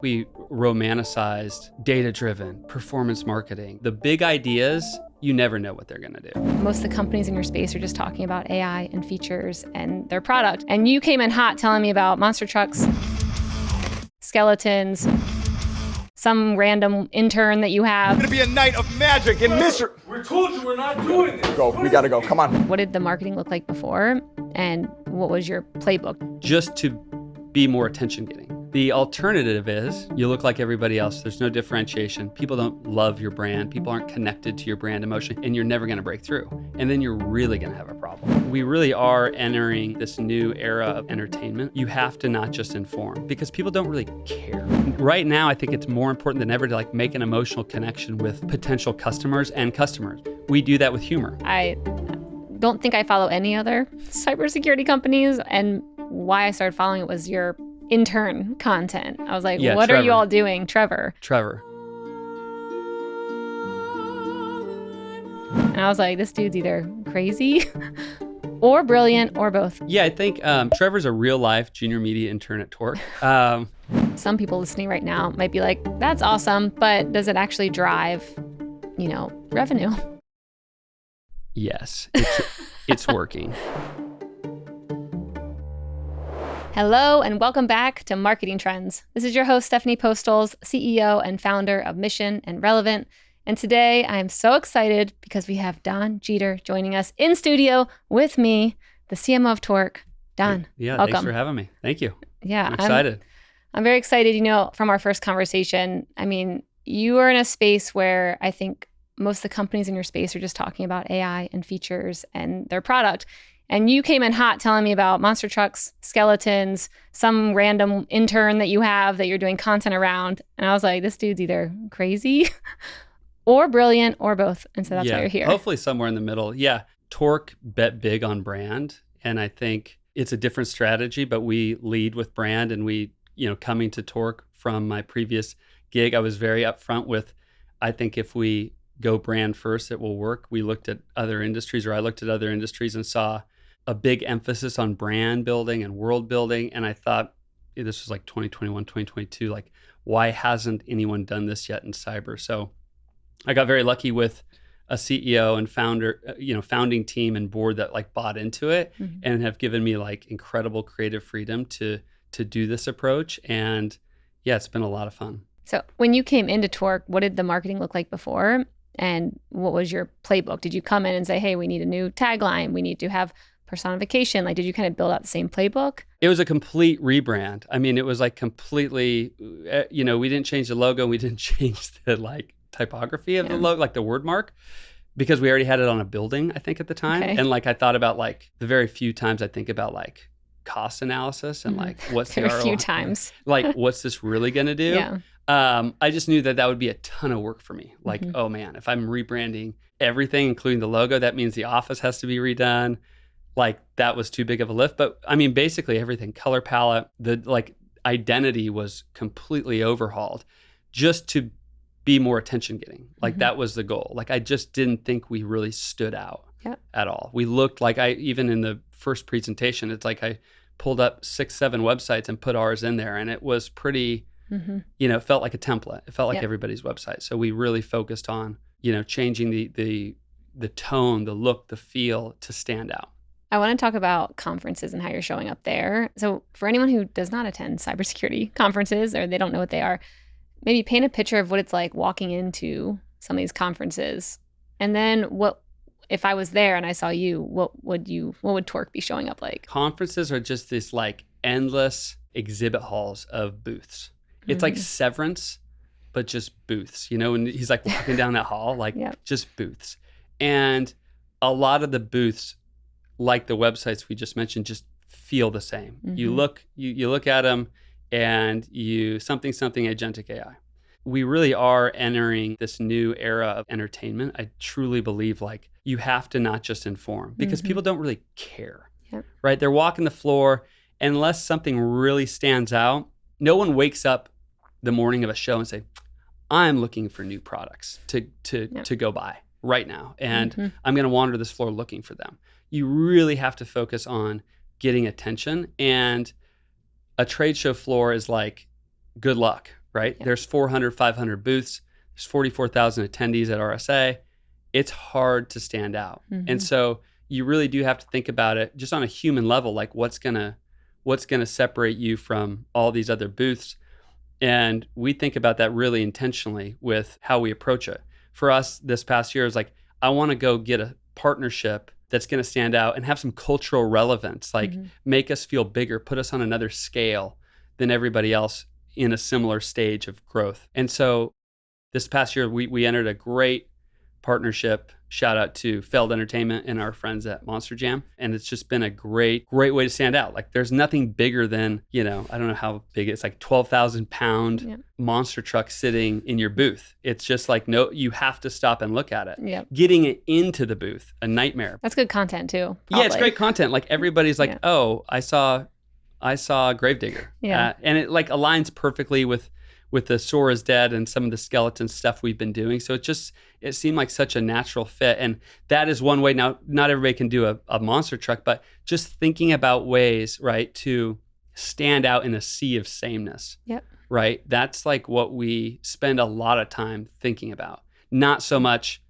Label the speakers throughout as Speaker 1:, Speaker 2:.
Speaker 1: We romanticized data-driven performance marketing. The big ideas, you never know what they're going to do.
Speaker 2: Most of the companies in your space are just talking about AI and features and their product. And you came in hot telling me about monster trucks, skeletons, some random intern that you have.
Speaker 3: It's gonna be a night of magic and mystery.
Speaker 4: We told you we're not doing this.
Speaker 3: Go, we gotta go, come on.
Speaker 2: What did the marketing look like before? And what was your playbook?
Speaker 1: Just to be more attention-getting. The alternative is you look like everybody else. There's no differentiation. People don't love your brand. People aren't connected to your brand emotion, and you're never going to break through. And then you're really going to have a problem. We really are entering this new era of entertainment. You have to not just inform because people don't really care. Right now, I think it's more important than ever to make an emotional connection with potential customers and customers. We do that with humor.
Speaker 2: I don't think I follow any other cybersecurity companies, and why I started following it was your intern content. I was like, what
Speaker 1: Trevor.
Speaker 2: are you all doing, Trevor?
Speaker 1: Trevor.
Speaker 2: And I was like, this dude's either crazy or brilliant or both.
Speaker 1: Yeah, I think Trevor's a real life junior media intern at Torque.
Speaker 2: Some people listening right now might be like, that's awesome, but does it actually drive, revenue?
Speaker 1: Yes, it's working.
Speaker 2: Hello, and welcome back to Marketing Trends. This is your host, Stephanie Postles, CEO and founder of Mission and Relevant. And today I am so excited because we have Don Jeter joining us in studio with me, the CMO of Torque. Don,
Speaker 1: Yeah,
Speaker 2: welcome.
Speaker 1: Thanks for having me. Thank you.
Speaker 2: Yeah,
Speaker 1: I'm excited.
Speaker 2: I'm very excited, from our first conversation. I mean, you are in a space where I think most of the companies in your space are just talking about AI and features and their product. And you came in hot telling me about monster trucks, skeletons, some random intern that you have that you're doing content around. And I was like, this dude's either crazy or brilliant or both. And so that's why you're here.
Speaker 1: Hopefully somewhere in the middle. Yeah. Torque bet big on brand. And I think it's a different strategy, but we lead with brand. And we, coming to Torque from my previous gig, I was very upfront with, I think if we go brand first, it will work. We looked at other industries, or I looked at other industries and saw a big emphasis on brand building and world building. And I thought, this was 2021, 2022, why hasn't anyone done this yet in cyber? So I got very lucky with a CEO and founding team and board that bought into it and have given me incredible creative freedom to do this approach. And yeah, it's been a lot of fun.
Speaker 2: So when you came into Torque, what did the marketing look like before? And what was your playbook? Did you come in and say, hey, we need a new tagline, we need to have personification? Did you kind of build out the same playbook?
Speaker 1: It was a complete rebrand. I mean, it was completely, we didn't change the logo. We didn't change the typography of the logo, the word mark, because we already had it on a building, I think at the time.
Speaker 2: Okay.
Speaker 1: And I thought about the very few times I think about cost analysis and what's the ROI?
Speaker 2: Very few times.
Speaker 1: What's this really going to do?
Speaker 2: Yeah.
Speaker 1: I just knew that would be a ton of work for me. Oh man, if I'm rebranding everything, including the logo, that means the office has to be redone. That was too big of a lift. But I mean, basically everything, color palette, the identity was completely overhauled just to be more attention getting. That was the goal. I just didn't think we really stood out at all. We looked even in the first presentation, it's I pulled up 6-7 websites and put ours in there, and it was pretty, it felt like a template. It felt like everybody's website. So we really focused on, changing the tone, the look, the feel to stand out.
Speaker 2: I want to talk about conferences and how you're showing up there. So for anyone who does not attend cybersecurity conferences, or they don't know what they are, maybe paint a picture of what it's like walking into some of these conferences. And then what, if I was there and I saw you, what would Torque be showing up like?
Speaker 1: Conferences are just this endless exhibit halls of booths. It's like Severance, but just booths, and he's walking down that hall, just booths. And a lot of the booths, the websites we just mentioned, just feel the same. You look at them and something agentic AI. We really are entering this new era of entertainment. I truly believe you have to not just inform because people don't really care, right? They're walking the floor, and unless something really stands out, no one wakes up the morning of a show and say, I'm looking for new products to go buy right now. And I'm going to wander this floor looking for them. You really have to focus on getting attention. And a trade show floor is good luck, right? There's 400, 500 booths. There's 44,000 attendees at RSA. It's hard to stand out. And so you really do have to think about it just on a human level, like what's gonna separate you from all these other booths. And we think about that really intentionally with how we approach it. For us this past year is like, I want to go get a partnership that's going to stand out and have some cultural relevance, like make us feel bigger, put us on another scale than everybody else in a similar stage of growth. And so this past year, we entered a great partnership. Shout out to Feld Entertainment and our friends at Monster Jam. And it's just been a great way to stand out. Like there's nothing bigger than, I don't know how big it's like 12,000 pound monster truck sitting in your booth. It's just like, no, you have to stop and look at it. Getting it into the booth, a nightmare.
Speaker 2: That's good content too. Probably.
Speaker 1: Yeah, it's great content. Like everybody's like, oh, I saw Gravedigger. And it like aligns perfectly with the Sora's Dead and some of the skeleton stuff we've been doing. So it seemed like such a natural fit. And that is one way. Now, not everybody can do a monster truck, but just thinking about ways, right, to stand out in a sea of sameness. Right? That's like what we spend a lot of time thinking about. Not so much,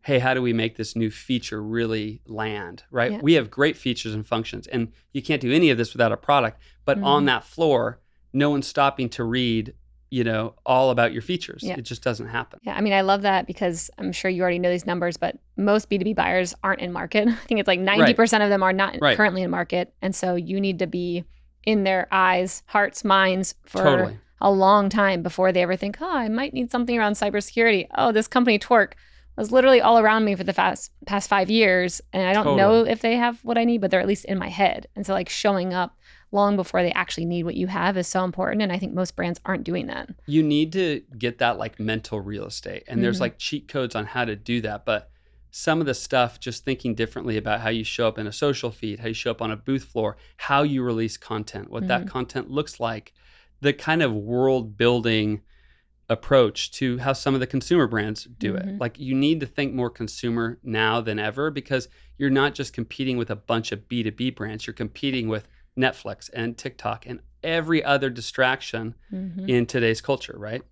Speaker 1: hey, how do we make this new feature really land, right? We have great features and functions, and you can't do any of this without a product. But on that floor, no one's stopping to read all about your features. It just doesn't happen.
Speaker 2: Yeah, I mean, I love that because I'm sure you already know these numbers, but most B2B buyers aren't in market. I think it's like 90% of them are not currently in market. And so you need to be in their eyes, hearts, minds for a long time before they ever think, I might need something around cybersecurity. Oh, this company Torque was literally all around me for the past 5 years. And I don't know if they have what I need, but they're at least in my head. And so like showing up long before they actually need what you have is so important. And I think most brands aren't doing that.
Speaker 1: You need to get that like mental real estate. And there's like cheat codes on how to do that. But some of the stuff, just thinking differently about how you show up in a social feed, how you show up on a booth floor, how you release content, what that content looks like, the kind of world building approach to how some of the consumer brands do it. Like you need to think more consumer now than ever, because you're not just competing with a bunch of B2B brands, you're competing with Netflix and TikTok and every other distraction in today's culture, right?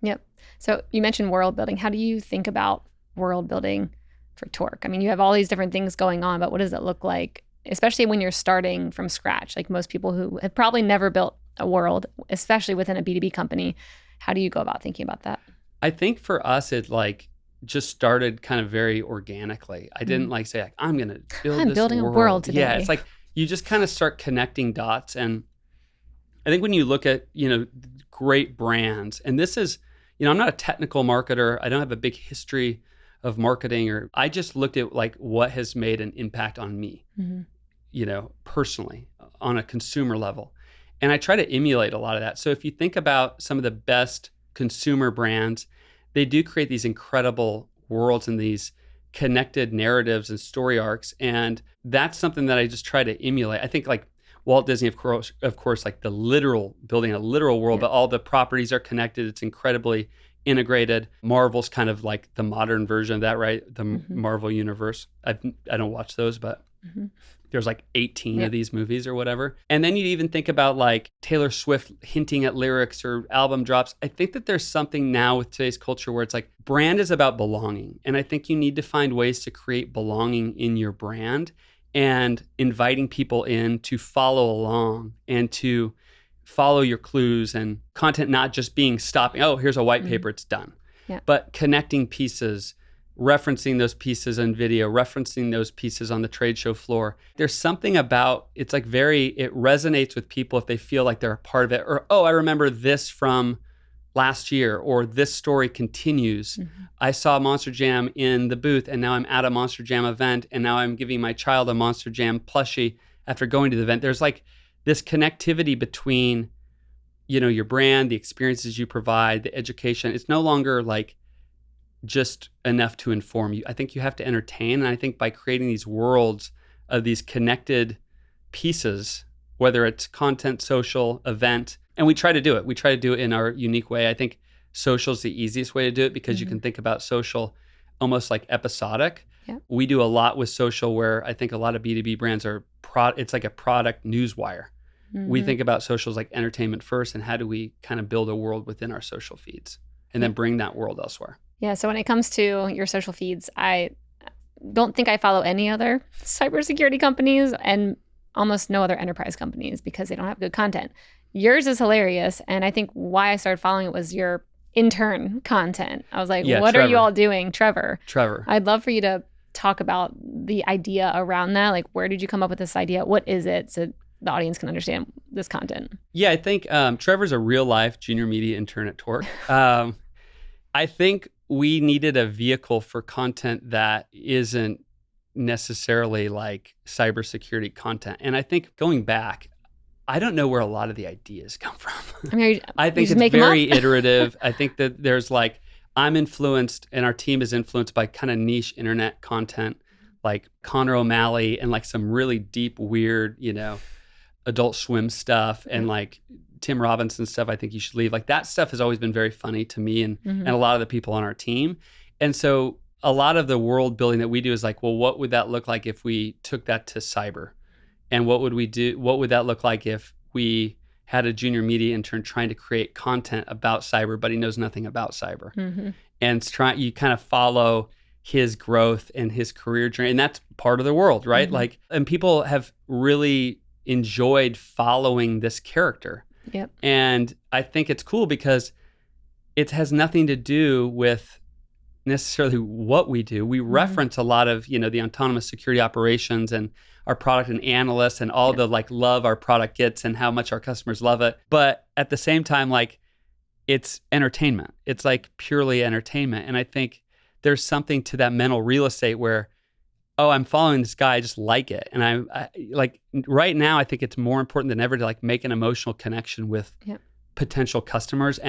Speaker 2: Yep. So you mentioned world building. How do you think about world building for Torque? I mean, you have all these different things going on, but what does it look like, especially when you're starting from scratch? Like most people who have probably never built a world, especially within a B2B company, how do you go about thinking about that?
Speaker 1: I think for us, it like just started kind of very organically. I didn't like say, like, I'm going to build
Speaker 2: building a world today.
Speaker 1: Yeah, it's like you just kind of start connecting dots. And I think when you look at, great brands, and this is, I'm not a technical marketer. I don't have a big history of marketing, I just looked at like what has made an impact on me, personally on a consumer level. And I try to emulate a lot of that. So if you think about some of the best consumer brands, they do create these incredible worlds and these connected narratives and story arcs. And that's something that I just try to emulate. I think like Walt Disney, of course, like building a literal world, but all the properties are connected. It's incredibly integrated. Marvel's kind of like the modern version of that, right? The Marvel universe. I don't watch those, but there's like 18 of these movies or whatever. And then you even think about like Taylor Swift hinting at lyrics or album drops. I think that there's something now with today's culture where it's like brand is about belonging. And I think you need to find ways to create belonging in your brand and inviting people in to follow along and to follow your clues and content, not just being stopping, oh, here's a white paper, it's done. But connecting pieces, referencing those pieces in video, referencing those pieces on the trade show floor. There's something about, it's like it resonates with people if they feel like they're a part of it. Or, oh, I remember this from last year, or this story continues. I saw Monster Jam in the booth and now I'm at a Monster Jam event and now I'm giving my child a Monster Jam plushie after going to the event. There's like this connectivity between, your brand, the experiences you provide, the education. It's no longer like just enough to inform you. I think you have to entertain. And I think by creating these worlds of these connected pieces, whether it's content, social, event, and we try to do it. We try to do it in our unique way. I think social is the easiest way to do it because you can think about social almost like episodic. We do a lot with social where I think a lot of B2B brands it's like a product newswire. We think about social as like entertainment first, and how do we kind of build a world within our social feeds and then bring that world elsewhere.
Speaker 2: Yeah. So when it comes to your social feeds, I don't think I follow any other cybersecurity companies and almost no other enterprise companies because they don't have good content. Yours is hilarious. And I think why I started following it was your intern content. I was like, what
Speaker 1: Trevor.
Speaker 2: are you all doing? Trevor. I'd love for you to talk about the idea around that. Like, where did you come up with this idea? What is it? So the audience can understand this content.
Speaker 1: Yeah, I think Trevor's a real life junior media intern at Torque. I think we needed a vehicle for content that isn't necessarily like cybersecurity content. And I think going back, I don't know where a lot of the ideas come from. I think it's very iterative. I think that there's like, I'm influenced and our team is influenced by kind of niche internet content like Connor O'Malley and like some really deep, weird, Adult Swim stuff and like Tim Robinson stuff. I think you should leave. Like that stuff has always been very funny to me and a lot of the people on our team. And so a lot of the world building that we do is like, well, what would that look like if we took that to cyber? And what would we do? What would that look like if we had a junior media intern trying to create content about cyber, but he knows nothing about cyber? And you kind of follow his growth and his career journey. And that's part of the world, right? Like, and people have really enjoyed following this character.
Speaker 2: Yep.
Speaker 1: And I think it's cool because it has nothing to do with necessarily what we do. We reference a lot of, the autonomous security operations and our product and analysts and all the like love our product gets and how much our customers love it. But at the same time, like it's entertainment. It's like purely entertainment. And I think there's something to that mental real estate where, oh, I'm following this guy, I just like it. And I like right now, I think it's more important than ever to like make an emotional connection with potential customers,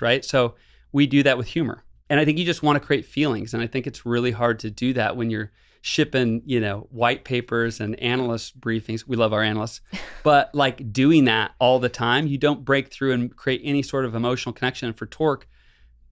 Speaker 1: right? So we do that with humor. And I think you just want to create feelings. And I think it's really hard to do that when you're shipping, white papers and analyst briefings. We love our analysts. But like doing that all the time, you don't break through and create any sort of emotional connection. And for Torque,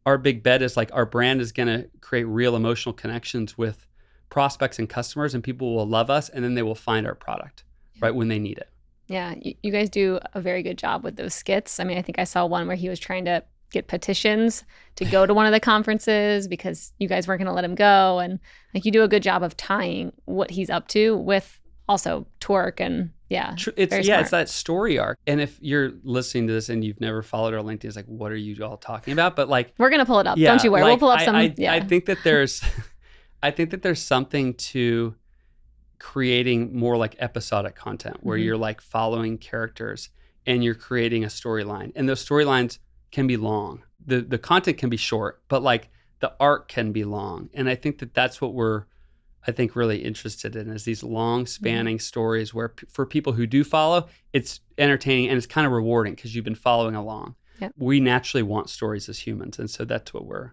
Speaker 1: our big bet is like our brand is going to create real emotional connections with prospects and customers, and people will love us, and then they will find our product right when they need it.
Speaker 2: Yeah, you guys do a very good job with those skits. I mean, I think I saw one where he was trying to get petitions to go to one of the conferences because you guys weren't going to let him go. And like you do a good job of tying what he's up to with also Torque and it's that story arc. And if you're listening to this and you've never followed our LinkedIn, it's like, what are you all talking about? But like, we're going to pull it up. Don't you worry. We'll pull up some.
Speaker 1: I think that there's something to creating more like episodic content where you're like following characters and you're creating a storyline. And those storylines can be long. The content can be short, but like the arc can be long. And I think that that's what we're, really interested in is these long spanning stories where for people who do follow, it's entertaining and it's kind of rewarding because you've been following along. Yep. We naturally want stories as humans. And so that's what we're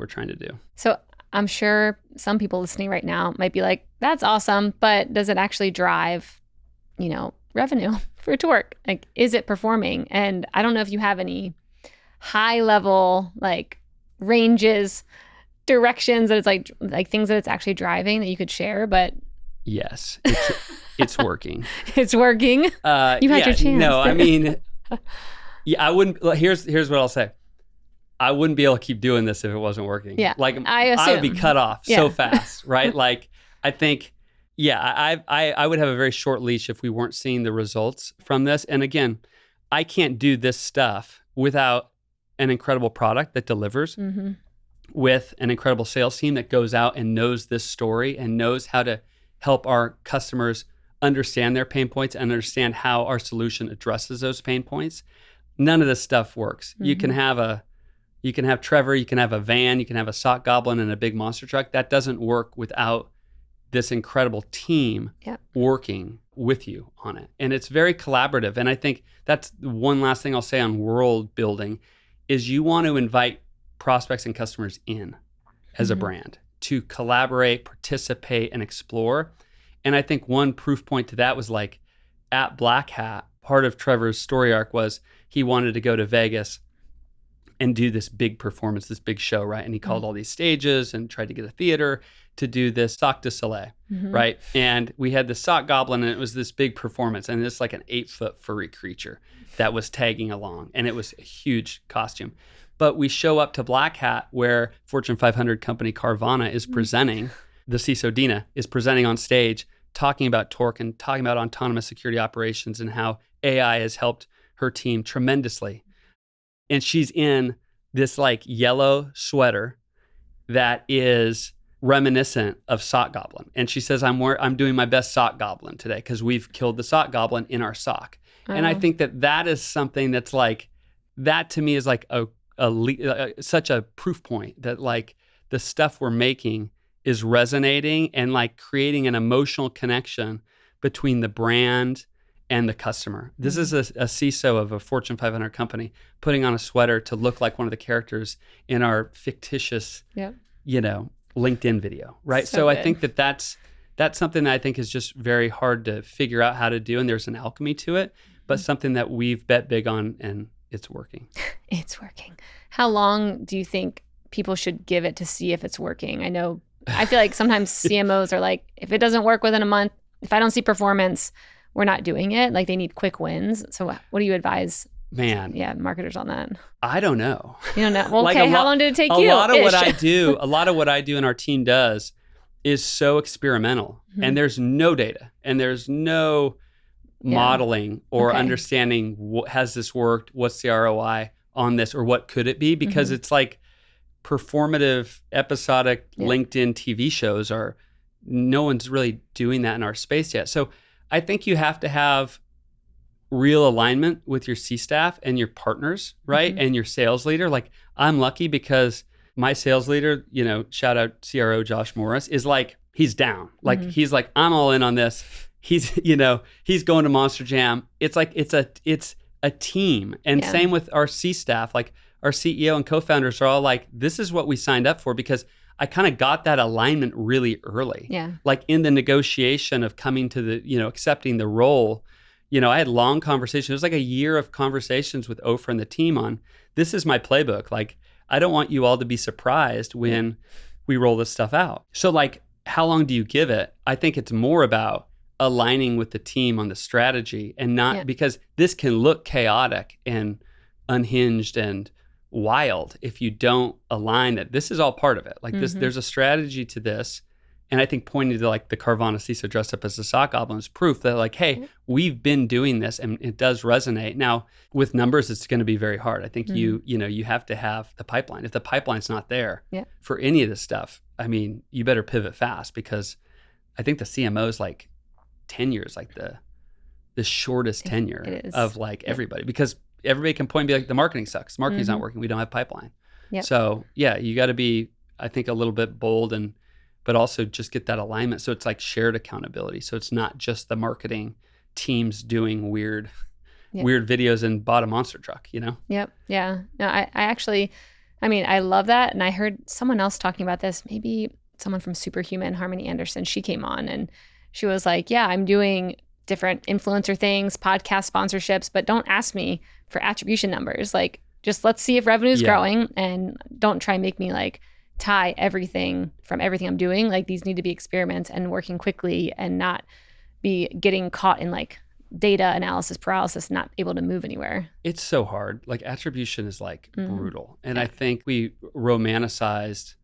Speaker 1: trying to do.
Speaker 2: So I'm sure some people listening right now might be like, that's awesome, but does it actually drive, revenue for Torque? Like, is it performing? And I don't know if you have any high level, like ranges, directions that it's like things that it's actually driving that you could share, but
Speaker 1: yes, it's working.
Speaker 2: It's working. You had your chance.
Speaker 1: No, I mean, I wouldn't. Here's what I'll say. I wouldn't be able to keep doing this if it wasn't working.
Speaker 2: Yeah,
Speaker 1: like I would be cut off so fast, right? Like I think, I would have a very short leash if we weren't seeing the results from this. And again, I can't do this stuff without an incredible product that delivers, with an incredible sales team that goes out and knows this story and knows how to help our customers understand their pain points and understand how our solution addresses those pain points. None of this stuff works. You can have Trevor, you can have a van, you can have a sock goblin and a big monster truck. That doesn't work without this incredible team working with you on it. And it's very collaborative. And I think that's one last thing I'll say on world building is you want to invite prospects and customers in as a brand to collaborate, participate, and explore. And I think one proof point to that was like at Black Hat, part of Trevor's story arc was he wanted to go to Vegas and do this big performance, this big show, right? And he called all these stages and tried to get a theater to do this Sock de Soleil, right? And we had the sock goblin, and it was this big performance, and it's like an 8-foot furry creature that was tagging along, and it was a huge costume. But we show up to Black Hat, where Fortune 500 company Carvana is presenting, the CISO Dina is presenting on stage, talking about Torque and talking about autonomous security operations and how AI has helped her team tremendously. And she's in this like yellow sweater that is reminiscent of Sock Goblin. And she says, I'm doing my best Sock Goblin today because we've killed the Sock Goblin in our sock. And I think that is something that's like, that to me is like such a proof point that like the stuff we're making is resonating and like creating an emotional connection between the brand and the customer. This is a CISO of a Fortune 500 company putting on a sweater to look like one of the characters in our fictitious, LinkedIn video, right? So I think that's something that I think is just very hard to figure out how to do, and there's an alchemy to it, but something that we've bet big on, and it's working.
Speaker 2: It's working. How long do you think people should give it to see if it's working? I feel like sometimes CMOs are like, if it doesn't work within a month, if I don't see performance, we're not doing it. Like they need quick wins. So what do you advise? Marketers on that? I
Speaker 1: don't know.
Speaker 2: You don't know? Well, okay, how long did it take you?
Speaker 1: A lot of what I do and our team does is so experimental, and there's no data and there's no modeling or understanding has this worked, what's the ROI on this, or what could it be, because it's like performative, episodic LinkedIn TV shows no one's really doing that in our space yet. So I think you have to have real alignment with your C-staff and your partners, right? And your sales leader. Like I'm lucky because my sales leader, shout out CRO Josh Morris, is like, he's down. Like he's like, I'm all in on this. He's, he's going to Monster Jam. It's like, it's a team. And same with our C-staff, like our CEO and co-founders are all like, this is what we signed up for, because I kind of got that alignment really early. Yeah. Like in the negotiation of coming to the, accepting the role, I had long conversations. It was like a year of conversations with Ofer and the team on, this is my playbook. Like, I don't want you all to be surprised when we roll this stuff out. So like, how long do you give it? I think it's more about aligning with the team on the strategy, and not because this can look chaotic and unhinged and wild if you don't align that this is all part of it. Like this, there's a strategy to this. And I think pointing to like the Carvana CISO dressed up as a sock goblin is proof that like, hey, we've been doing this and it does resonate. Now with numbers, it's going to be very hard. I think you have to have the pipeline. If the pipeline's not there for any of this stuff, I mean, you better pivot fast, because I think the CMO is like 10 years, like the shortest tenure of like everybody, because everybody can point and be like, the marketing sucks. Marketing's not working. We don't have pipeline. Yep. So you got to be, I think, a little bit bold, but also just get that alignment. So it's like shared accountability. So it's not just the marketing teams doing weird videos and bought a monster truck, Yep.
Speaker 2: Yeah. No, I love that. And I heard someone else talking about this, maybe someone from Superhuman, Harmony Anderson. She came on and she was like, I'm doing different influencer things, podcast sponsorships, but don't ask me for attribution numbers. Like, just let's see if revenue's growing, and don't try and make me like tie everything from everything I'm doing. Like, these need to be experiments and working quickly, and not be getting caught in like data analysis paralysis, not able to move anywhere.
Speaker 1: It's so hard. Like attribution is like brutal. And I think we romanticized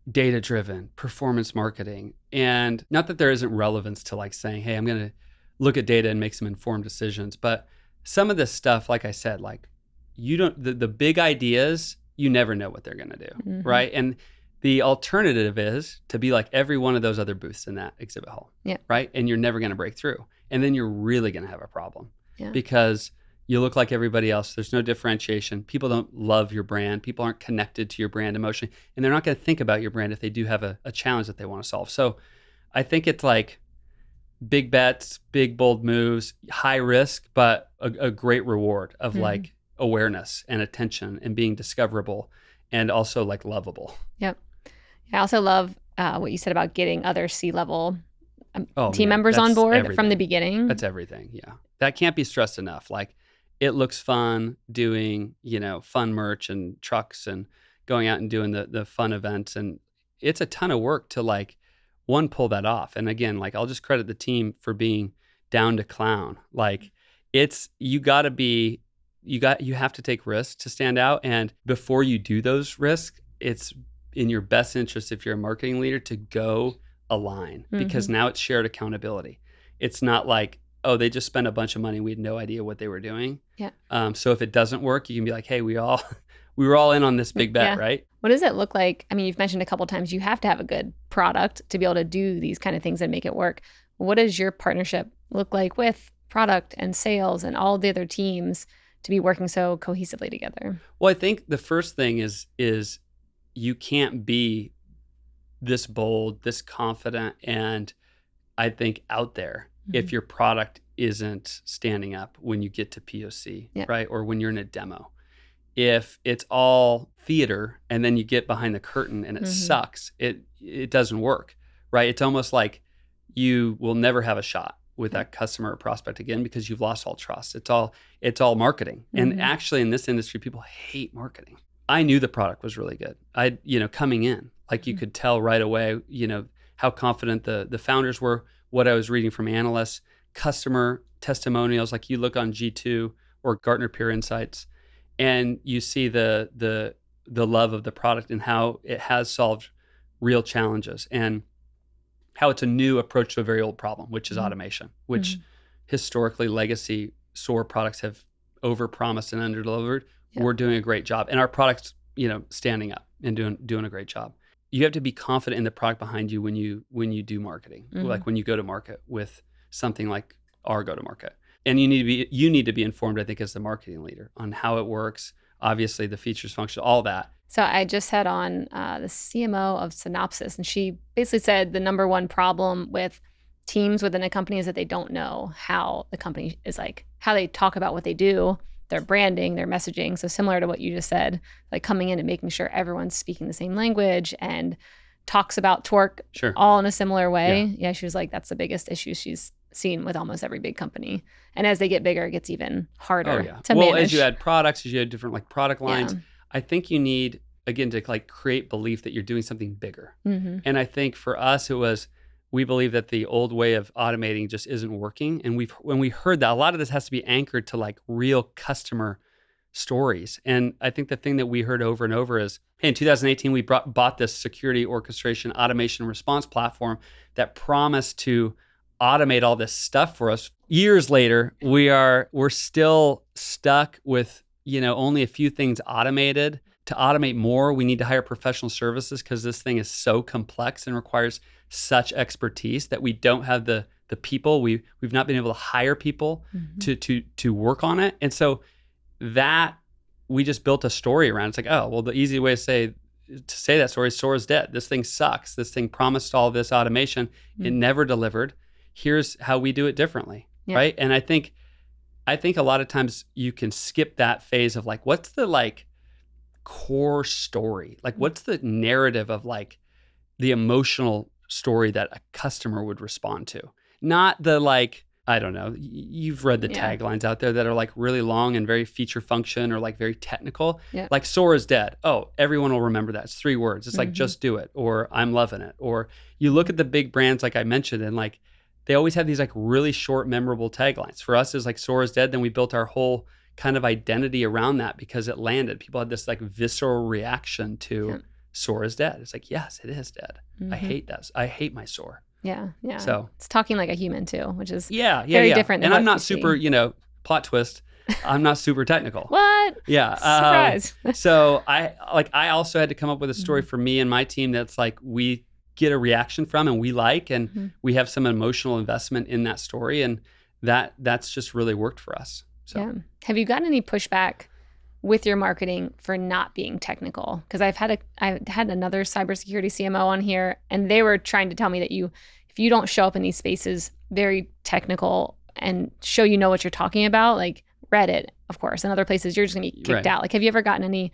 Speaker 1: data-driven performance marketing, and not that there isn't relevance to like saying, hey, I'm going to look at data and make some informed decisions. But some of this stuff, like I said, like the big ideas, you never know what they're going to do, right? And the alternative is to be like every one of those other booths in that exhibit hall, right? And you're never going to break through. And then you're really going to have a problem because you look like everybody else. There's no differentiation. People don't love your brand. People aren't connected to your brand emotionally. And they're not going to think about your brand if they do have a challenge that they want to solve. So I think it's like big bets, big, bold moves, high risk, but a great reward of like awareness and attention and being discoverable, and also like lovable.
Speaker 2: Yep. I also love what you said about getting other C-level team members on board from the beginning.
Speaker 1: That's everything. Yeah. That can't be stressed enough. Like it looks fun doing, fun merch and trucks and going out and doing the fun events. And it's a ton of work to like, one, pull that off. And again, like I'll just credit the team for being down to clown. Like you have to take risks to stand out. And before you do those risks, it's in your best interest if you're a marketing leader to go align, because now it's shared accountability. It's not like, oh, they just spent a bunch of money. We had no idea what they were doing.
Speaker 2: Yeah.
Speaker 1: So if it doesn't work, you can be like, hey, we were all in on this big bet, right?
Speaker 2: What does it look like? I mean, you've mentioned a couple of times you have to have a good product to be able to do these kind of things and make it work. What does your partnership look like with product and sales and all the other teams to be working so cohesively together?
Speaker 1: Well, I think the first thing is you can't be this bold, this confident, and I think out there if your product isn't standing up when you get to POC, right? Or when you're in a demo. If it's all theater and then you get behind the curtain and it sucks, it doesn't work, right? It's almost like you will never have a shot with that customer or prospect again because you've lost all trust. It's all marketing. And actually in this industry, people hate marketing. I knew the product was really good. Coming in, like you could tell right away, how confident the founders were, what I was reading from analysts, customer testimonials, like you look on G2 or Gartner Peer Insights, and you see the love of the product and how it has solved real challenges and how it's a new approach to a very old problem, which is automation, which historically legacy SOAR products have overpromised and underdelivered. Yeah. We're doing a great job, and our product's standing up and doing a great job. You have to be confident in the product behind you when you do marketing, like when you go to market with something like our go to market. And you need to be informed, I think, as the marketing leader on how it works. Obviously, the features, function, all that.
Speaker 2: So I just had on the CMO of Synopsys, and she basically said the number one problem with teams within a company is that they don't know how the company is like, how they talk about what they do, their branding, their messaging. So similar to what you just said, like coming in and making sure everyone's speaking the same language and talks about Torque all in a similar way. Yeah, she was like, that's the biggest issue she's seen with almost every big company. And as they get bigger, it gets even harder to manage.
Speaker 1: Well, as you add products, as you add different like product lines, I think you need, again, to like create belief that you're doing something bigger. And I think for us, we believe that the old way of automating just isn't working. And when we heard that, a lot of this has to be anchored to like real customer stories. And I think the thing that we heard over and over is, hey, in 2018, we bought this security orchestration automation response platform that promised to automate all this stuff for us. Years later, we're still stuck with, only a few things automated. To automate more, we need to hire professional services because this thing is so complex and requires such expertise that we don't have the people. We've not been able to hire people to work on it. And so that we just built a story around. It's like, oh, well, the easy way to say that story is SOAR is dead. This thing sucks. This thing promised all this automation. It never delivered. Here's how we do it differently, right? And I think a lot of times you can skip that phase of like, what's the like core story? Like, what's the narrative of like the emotional story that a customer would respond to? Not the like, I don't know, you've read the taglines out there that are like really long and very feature function or like very technical. Like SOAR is dead. Oh, everyone will remember that. It's 3 words. It's like, just do it, or I'm loving it. Or you look at the big brands like I mentioned, and like they always have these like really short, memorable taglines. For us, it's like SOAR is dead. Then we built our whole kind of identity around that because it landed. People had this like visceral reaction to SOAR is dead. It's like, yes, it is dead. I hate that. I hate my SOAR.
Speaker 2: Yeah.
Speaker 1: So
Speaker 2: it's talking like a human too, which is
Speaker 1: very
Speaker 2: different.
Speaker 1: And I'm not super, plot twist. I'm not super technical.
Speaker 2: What?
Speaker 1: Yeah.
Speaker 2: Surprise.
Speaker 1: So I also had to come up with a story for me and my team that's like we get a reaction from and we like, and we have some emotional investment in that story, and that's just really worked for us. So.
Speaker 2: Yeah. Have you gotten any pushback with your marketing for not being technical? Because I had another cybersecurity CMO on here, and they were trying to tell me that if you don't show up in these spaces very technical and show you know what you're talking about, like Reddit, of course, and other places, you're just gonna be kicked out. Like, have you ever gotten any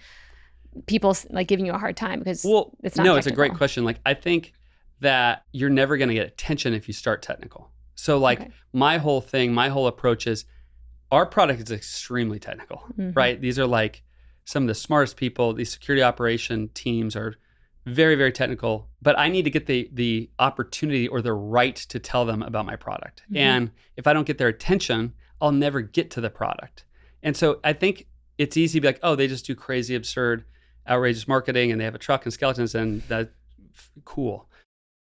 Speaker 2: people like giving you a hard time because it's not technical?
Speaker 1: It's a great question. Like, I think that you're never gonna get attention if you start technical. So like my whole approach is, our product is extremely technical, right? These are like some of the smartest people. These security operation teams are very, very technical, but I need to get the opportunity or the right to tell them about my product. And if I don't get their attention, I'll never get to the product. And so I think it's easy to be like, oh, they just do crazy, absurd, outrageous marketing and they have a truck and skeletons and that's cool.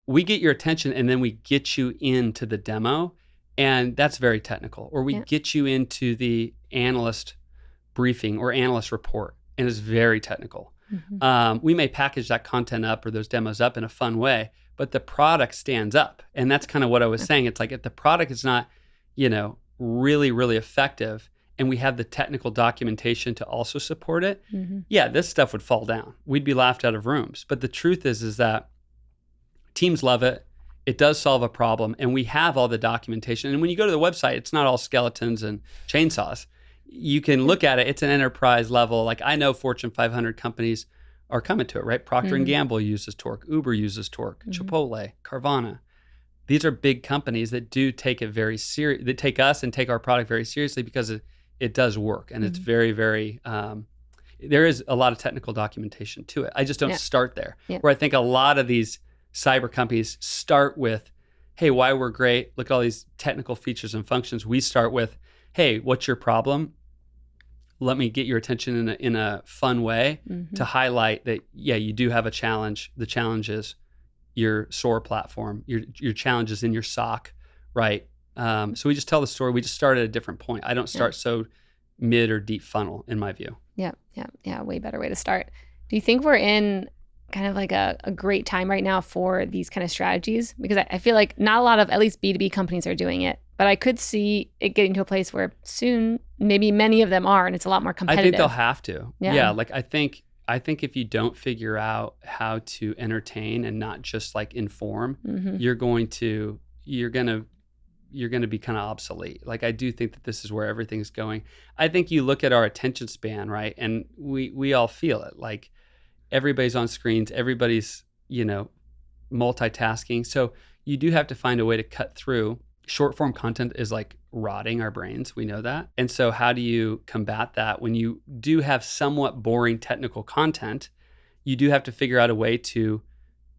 Speaker 1: We get your attention and then we get you into the demo and that's very technical. Or we get you into the analyst briefing or analyst report and it's very technical. We may package that content up or those demos up in a fun way, but the product stands up. And that's kind of what I was saying. It's like if the product is not, really, really effective and we have the technical documentation to also support it, this stuff would fall down. We'd be laughed out of rooms. But the truth is that teams love it. It does solve a problem. And we have all the documentation. And when you go to the website, it's not all skeletons and chainsaws. You can look at it. It's an enterprise level. Like I know Fortune 500 companies are coming to it, right? Procter & Gamble uses Torque. Uber uses Torque. Chipotle, Carvana. These are big companies that do take it very serious. They take us and take our product very seriously because it does work. And it's very, very, there is a lot of technical documentation to it. I just don't start there. Where I think a lot of these cyber companies start with, hey, why we're great. Look at all these technical features and functions. We start with, hey, what's your problem? Let me get your attention in a fun way to highlight that, you do have a challenge. The challenge is your SOAR platform, your challenge is in your SOC, right? So we just tell the story. We just start at a different point. I don't start so mid or deep funnel in my view.
Speaker 2: Yeah. Way better way to start. Do you think we're in kind of like a great time right now for these kind of strategies? Because I feel like not a lot of at least B2B companies are doing it, but I could see it getting to a place where soon maybe many of them are, and it's a lot more competitive.
Speaker 1: I think they'll have to. Yeah. Like I think if you don't figure out how to entertain and not just like inform, you're going to be kind of obsolete. Like I do think that this is where everything's going. I think you look at our attention span, right? And we all feel it. Like everybody's on screens, everybody's, multitasking. So you do have to find a way to cut through. Short form content is like rotting our brains. We know that. And so how do you combat that? When you do have somewhat boring technical content, you do have to figure out a way to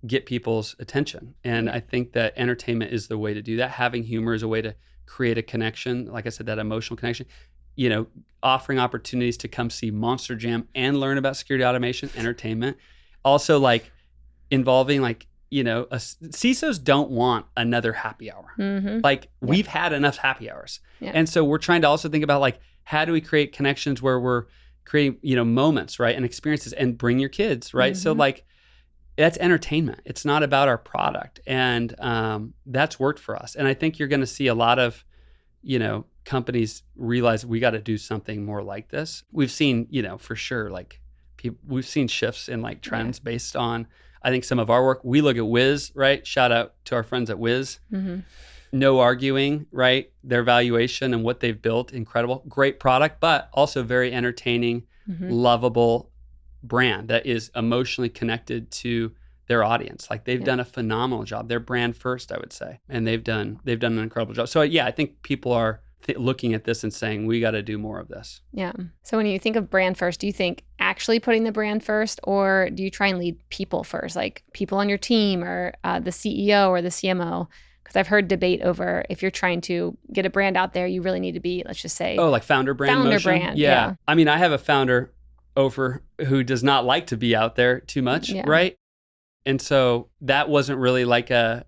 Speaker 1: get people's attention. And I think that entertainment is the way to do that. Having humor is a way to create a connection. Like I said, that emotional connection, offering opportunities to come see Monster Jam and learn about security automation, entertainment. Also like involving like, CISOs don't want another happy hour. Like we've had enough happy hours. And so we're trying to also think about like, how do we create connections where we're creating, moments, right? And experiences and bring your kids, right? So like, that's entertainment. It's not about our product. And that's worked for us. And I think you're going to see a lot of, companies realize we got to do something more like this. We've seen, for sure, like we've seen shifts in like trends based on, I think some of our work. We look at Wiz, right? Shout out to our friends at Wiz. No arguing, right? Their valuation and what they've built, incredible. Great product, but also very entertaining, lovable brand that is emotionally connected to their audience. Like they've done a phenomenal job. They're brand first, I would say. And they've done an incredible job. So I think people are looking at this and saying, we got to do more of this. Yeah.
Speaker 2: So when you think of brand first, do you think actually putting the brand first, or do you try and lead people first, like people on your team or the CEO or the CMO? Because I've heard debate over if you're trying to get a brand out there, you really need to be, let's just say,
Speaker 1: like founder brand motion? Yeah. I mean, I have a founder over who does not like to be out there too much, right? And so that wasn't really like a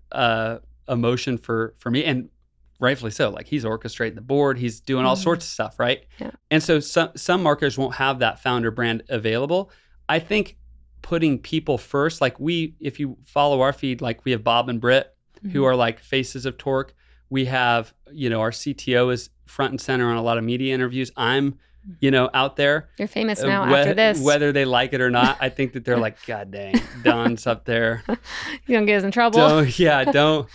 Speaker 1: motion for me, and rightfully so. Like he's orchestrating the board, he's doing all sorts of stuff, right? And so some marketers won't have that founder brand available. I think putting people first, like if you follow our feed, like we have Bob and Britt, who are like faces of Torque. We have, our CTO is front and center on a lot of media interviews. I'm out there.
Speaker 2: You're famous now after this.
Speaker 1: Whether they like it or not, I think that they're like, God dang, Don's up there.
Speaker 2: You don't get us in trouble.
Speaker 1: Don't.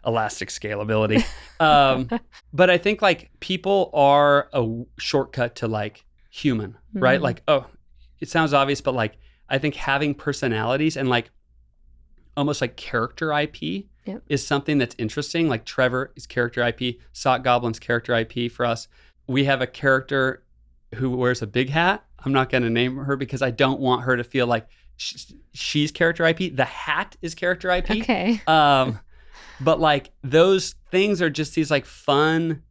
Speaker 1: Elastic scalability. But I think like people are a shortcut to like human, right? Like, it sounds obvious, but like, I think having personalities and like almost like character IP is something that's interesting. Like Trevor is character IP, Sock Goblin's character IP for us. We have a character who wears a big hat. I'm not going to name her because I don't want her to feel like she's character IP. The hat is character IP.
Speaker 2: Okay.
Speaker 1: But like those things are just these like fun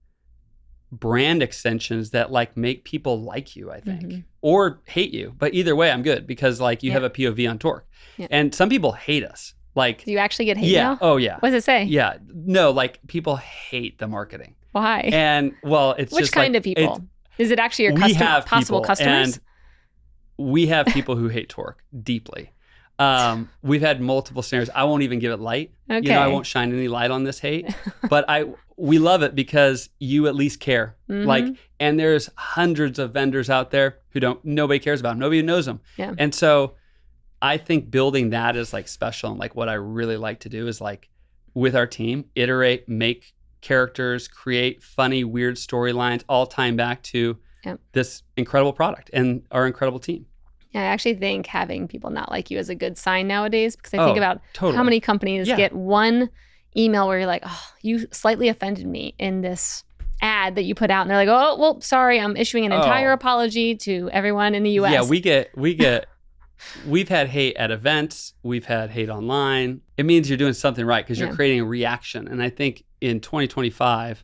Speaker 1: brand extensions that like make people like you, I think, or hate you. But either way, I'm good because like you have a POV on Torque. And some people hate us. Like,
Speaker 2: do you actually get hate now?
Speaker 1: Oh, yeah.
Speaker 2: What does it say?
Speaker 1: Yeah. No, like people hate the marketing.
Speaker 2: Why?
Speaker 1: And well, it's
Speaker 2: which
Speaker 1: just
Speaker 2: kind
Speaker 1: like,
Speaker 2: of people? Is it actually your possible customers?
Speaker 1: And we have people who hate Torque deeply. We've had multiple scenarios. I won't even give it light.
Speaker 2: Okay.
Speaker 1: I won't shine any light on this hate. But we love it because you at least care. Like, and there's hundreds of vendors out there who nobody cares about them. Nobody knows them.
Speaker 2: Yeah.
Speaker 1: And so I think building that is like special. And like what I really like to do is like with our team, iterate, make characters, create funny, weird storylines, all tying back to this incredible product and our incredible team.
Speaker 2: Yeah, I actually think having people not like you is a good sign nowadays because I think about how many companies get one email where you're like, oh, you slightly offended me in this ad that you put out. And they're like, oh, well, sorry, I'm issuing an entire apology to everyone in the US.
Speaker 1: Yeah, we've had hate at events. We've had hate online. It means you're doing something right because you're creating a reaction. And I think in 2025,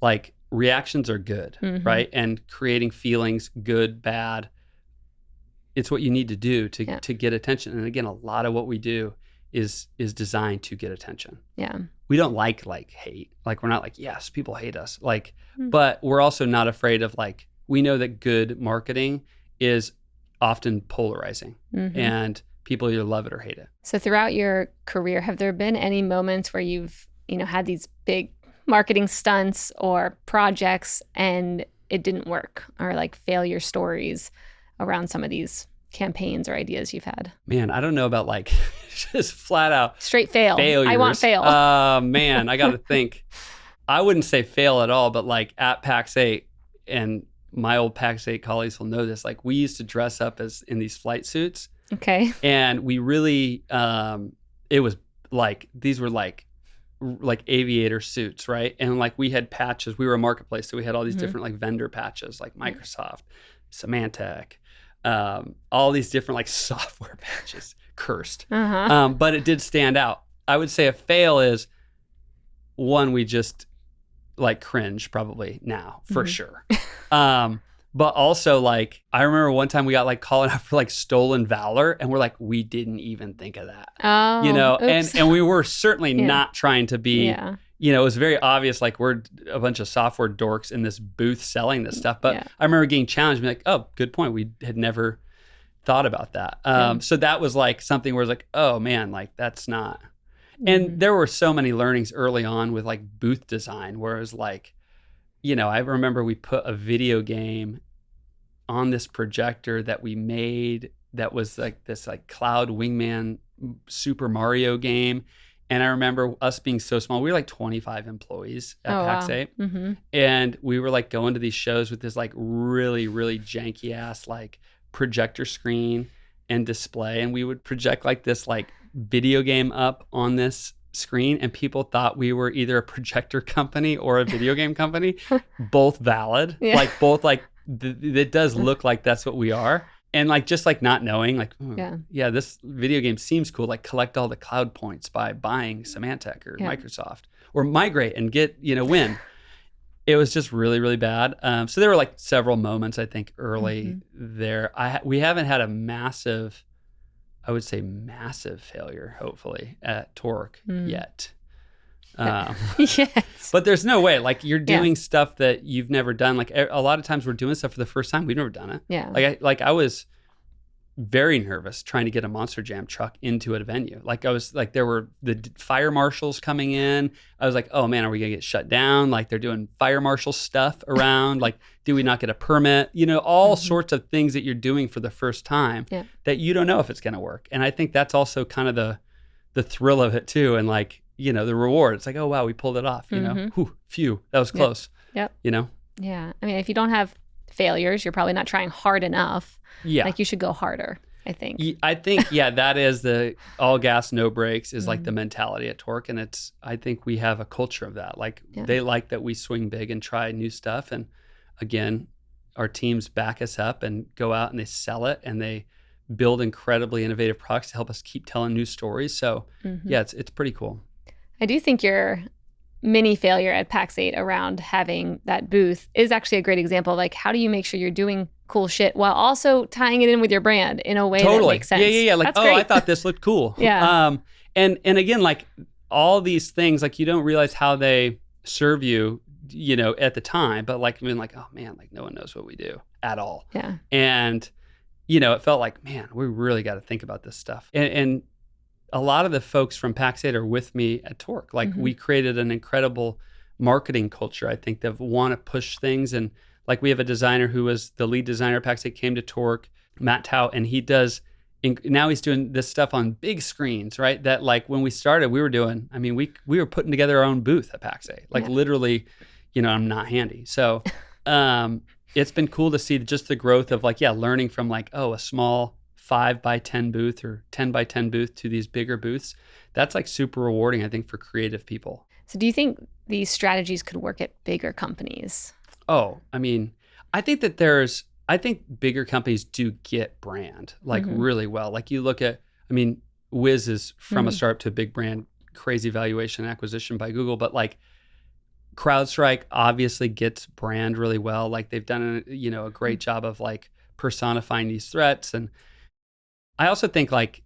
Speaker 1: like reactions are good, right? And creating feelings, good, bad, it's what you need to do to get attention. And again, a lot of what we do is designed to get attention.
Speaker 2: Yeah.
Speaker 1: We don't like hate. Like we're not like, yes, people hate us. Like, but we're also not afraid of like, we know that good marketing is often polarizing and people either love it or hate it.
Speaker 2: So throughout your career, have there been any moments where you've, had these big marketing stunts or projects and it didn't work, or like failure stories around some of these campaigns or ideas you've had?
Speaker 1: Man, I don't know about like just flat out
Speaker 2: straight failures. I want fail.
Speaker 1: Man, I got to think. I wouldn't say fail at all, but like at PAX 8, and my old PAX 8 colleagues will know this, like we used to dress up as in these flight suits.
Speaker 2: Okay.
Speaker 1: And we really, it was like, these were like aviator suits, right? And like we had patches. We were a marketplace, so we had all these different like vendor patches, like Microsoft, Symantec, all these different like software patches. Cursed, but it did stand out. I would say a fail is one we just like cringe probably now for sure. But also like I remember one time we got like calling out for like stolen valor, and we're like, we didn't even think of that. And we were certainly not trying to be. It was very obvious, like we're a bunch of software dorks in this booth selling this stuff. But I remember getting challenged, being like, oh, good point. We had never thought about that. So that was like something where it's like, oh man, like that's not. And there were so many learnings early on with like booth design, where it was like, I remember we put a video game on this projector that we made that was like this like cloud wingman Super Mario game. And I remember us being so small. We were like 25 employees at PAX 8. And we were like going to these shows with this like really, really janky ass like projector screen and display. And we would project like this like video game up on this screen, and people thought we were either a projector company or a video game company. Both valid. Like both like, it does look like that's what we are. And like just like not knowing, like, this video game seems cool. Like collect all the cloud points by buying Symantec or Microsoft, or migrate and get, win. It was just really, really bad. So there were like several moments, I think, early there. We haven't had a massive, I would say massive failure, hopefully, at Torque yet.
Speaker 2: Yes.
Speaker 1: But there's no way, like you're doing stuff that you've never done. Like a lot of times we're doing stuff for the first time. We've never done it.
Speaker 2: Yeah.
Speaker 1: I was very nervous trying to get a Monster Jam truck into a venue. Like I was like, there were the fire marshals coming in. I was like, oh man, are we gonna get shut down? Like they're doing fire marshal stuff around. Like, do we not get a permit? All sorts of things that you're doing for the first time that you don't know if it's gonna work. And I think that's also kind of the thrill of it too. And like, the reward. It's like, oh wow, we pulled it off. Phew, that was close.
Speaker 2: Yep.
Speaker 1: Yeah.
Speaker 2: I mean, if you don't have failures, you're probably not trying hard enough.
Speaker 1: Yeah.
Speaker 2: Like you should go harder. I think.
Speaker 1: I think, yeah, that is the all gas, no brakes is like the mentality at Torque. And I think we have a culture of that. Like they like that we swing big and try new stuff. And again, our teams back us up and go out and they sell it and they build incredibly innovative products to help us keep telling new stories. So yeah, it's pretty cool.
Speaker 2: I do think your mini failure at PAX 8 around having that booth is actually a great example of like, how do you make sure you're doing cool shit while also tying it in with your brand in a way that makes sense?
Speaker 1: Yeah. Like,
Speaker 2: that's great.
Speaker 1: I thought this looked cool.
Speaker 2: Yeah.
Speaker 1: And again, like all these things, like you don't realize how they serve you, at the time, but like, oh man, like no one knows what we do at all.
Speaker 2: Yeah.
Speaker 1: And, it felt like, man, we really got to think about this stuff. And a lot of the folks from PAX 8 are with me at Torque. Like we created an incredible marketing culture, I think, that want to push things. And like we have a designer who was the lead designer at PAX 8, came to Torque, Matt Tao, and he does, now he's doing this stuff on big screens, right? That like when we started, we were doing, we were putting together our own booth at PAX 8. Like literally, I'm not handy. So it's been cool to see just the growth of like, learning from like, a small 5x10 booth or 10x10 booth to these bigger booths. That's like super rewarding, I think, for creative people.
Speaker 2: So do you think these strategies could work at bigger companies?
Speaker 1: Oh, I think that I think bigger companies do get brand like really well. Like you look at, Wiz is from a startup to a big brand, crazy valuation acquisition by Google, but like CrowdStrike obviously gets brand really well. Like they've done a great job of like personifying these threats. And I also think like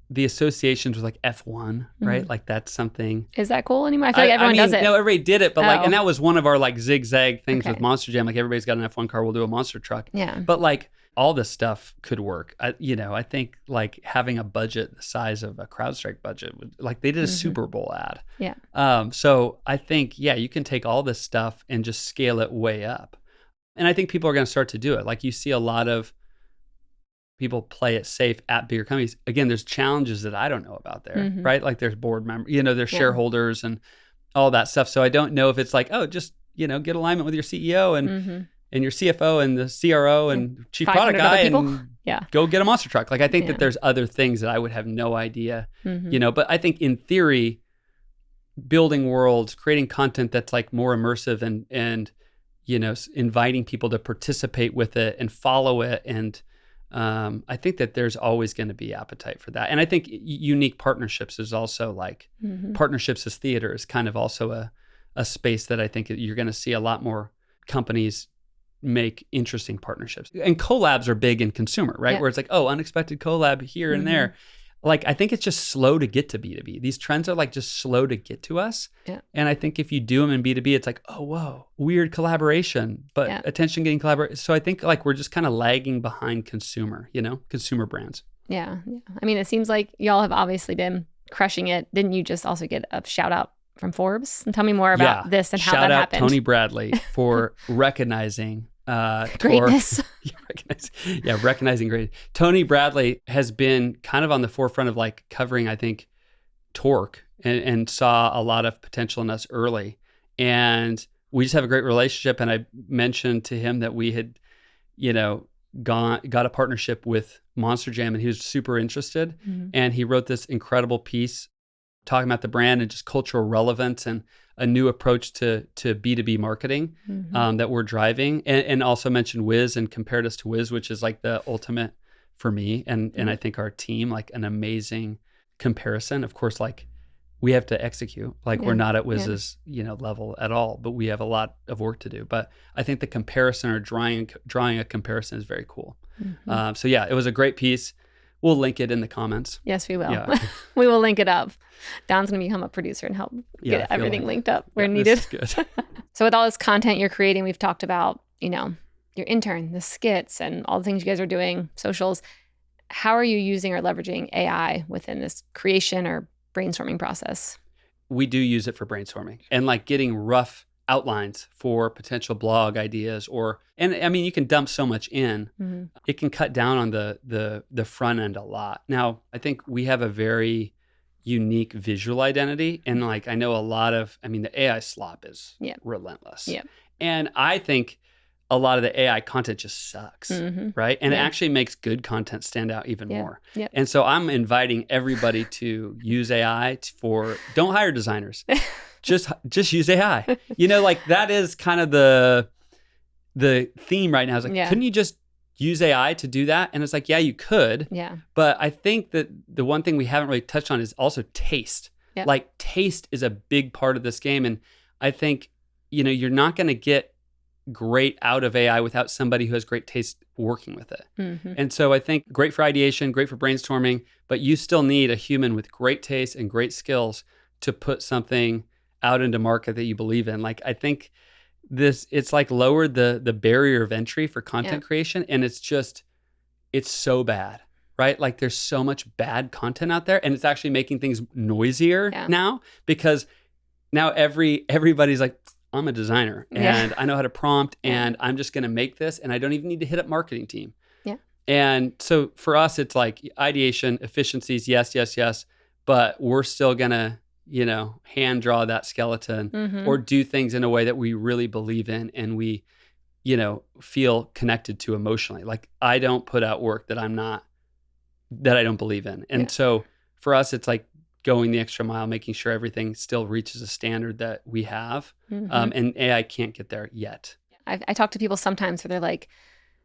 Speaker 1: the associations with like F1, right? Like that's something.
Speaker 2: Is that cool anymore? I feel like everyone does it.
Speaker 1: No, everybody did it, but like, and that was one of our like zigzag things with Monster Jam. Like everybody's got an F1 car, we'll do a monster truck.
Speaker 2: Yeah.
Speaker 1: But like all this stuff could work. I think like having a budget the size of a CrowdStrike budget, like they did a Super Bowl ad.
Speaker 2: Yeah.
Speaker 1: So I think, you can take all this stuff and just scale it way up. And I think people are going to start to do it. Like you see a lot of people play it safe at bigger companies. Again, there's challenges that I don't know about there, right? Like there's board members, there's shareholders and all that stuff. So I don't know if it's like, just, get alignment with your CEO and your CFO and the CRO and chief product guy and go get a monster truck. Like I think that there's other things that I would have no idea, but I think in theory, building worlds, creating content that's like more immersive and inviting people to participate with it and follow it. And I think that there's always going to be appetite for that. And I think unique partnerships is also like partnerships as theater is kind of also a space that I think you're going to see a lot more companies make interesting partnerships. And collabs are big in consumer, right? Where it's like, unexpected collab here and there. Like, I think it's just slow to get to B2B. These trends are like just slow to get to us. Yeah. And I think if you do them in B2B, it's like, oh, whoa, weird collaboration, but attention getting collaboration. So I think like we're just kind of lagging behind consumer brands.
Speaker 2: Yeah. It seems like y'all have obviously been crushing it. Didn't you just also get a shout out from Forbes? And tell me more about this and how that happened.
Speaker 1: Shout out Tony Bradley for recognizing
Speaker 2: greatness.
Speaker 1: Recognizing great. Tony Bradley has been kind of on the forefront of like covering, I think, Torque and saw a lot of potential in us early. And we just have a great relationship. And I mentioned to him that we had, got a partnership with Monster Jam and he was super interested. And he wrote this incredible piece talking about the brand and just cultural relevance and a new approach to B2B marketing that we're driving, and also mentioned Wiz and compared us to Wiz, which is like the ultimate for me and I think our team, like an amazing comparison. Of course, like we have to execute, like we're not at Wiz's level at all, but we have a lot of work to do. But I think the comparison or drawing a comparison is very cool. So it was a great piece. We'll link it in the comments.
Speaker 2: Yes, we will. Yeah. We will link it up. Don's going to become a producer and help get everything linked up where needed.
Speaker 1: This is good.
Speaker 2: So with all this content you're creating, we've talked about, your intern, the skits, and all the things you guys are doing, socials. How are you using or leveraging AI within this creation or brainstorming process?
Speaker 1: We do use it for brainstorming and like getting rough outlines for potential blog ideas you can dump so much in. It can cut down on the front end a lot. Now, I think we have a very unique visual identity. And like, I know a lot of, the AI slop is relentless. Yeah. And I think a lot of the AI content just sucks, right? And it
Speaker 2: Yeah.
Speaker 1: actually makes good content stand out even
Speaker 2: Yeah.
Speaker 1: more.
Speaker 2: Yep.
Speaker 1: And so I'm inviting everybody to use AI don't hire designers. just use AI. Like that is kind of the theme right now. Is like,
Speaker 2: Yeah.
Speaker 1: couldn't you just use AI to do that? And it's like, yeah, you could.
Speaker 2: Yeah.
Speaker 1: But I think that the one thing we haven't really touched on is also taste.
Speaker 2: Yep.
Speaker 1: Like taste is a big part of this game. And I think, you're not going to get great out of AI without somebody who has great taste working with it. And so I think great for ideation, great for brainstorming, but you still need a human with great taste and great skills to put something out into market that you believe in. Like I think it's like lowered the barrier of entry for content creation, and it's so bad, right? Like there's so much bad content out there, and it's actually making things noisier now, because now everybody's like, I'm a designer and I know how to prompt and I'm just going to make this, and I don't even need to hit up marketing team.
Speaker 2: Yeah.
Speaker 1: And so for us, it's like ideation, efficiencies, yes, but we're still going to, hand draw that skeleton or do things in a way that we really believe in and we, feel connected to emotionally. Like I don't put out work that I don't believe in. And so for us, it's like going the extra mile, making sure everything still reaches a standard that we have. And AI can't get there yet.
Speaker 2: I talk to people sometimes where they're like,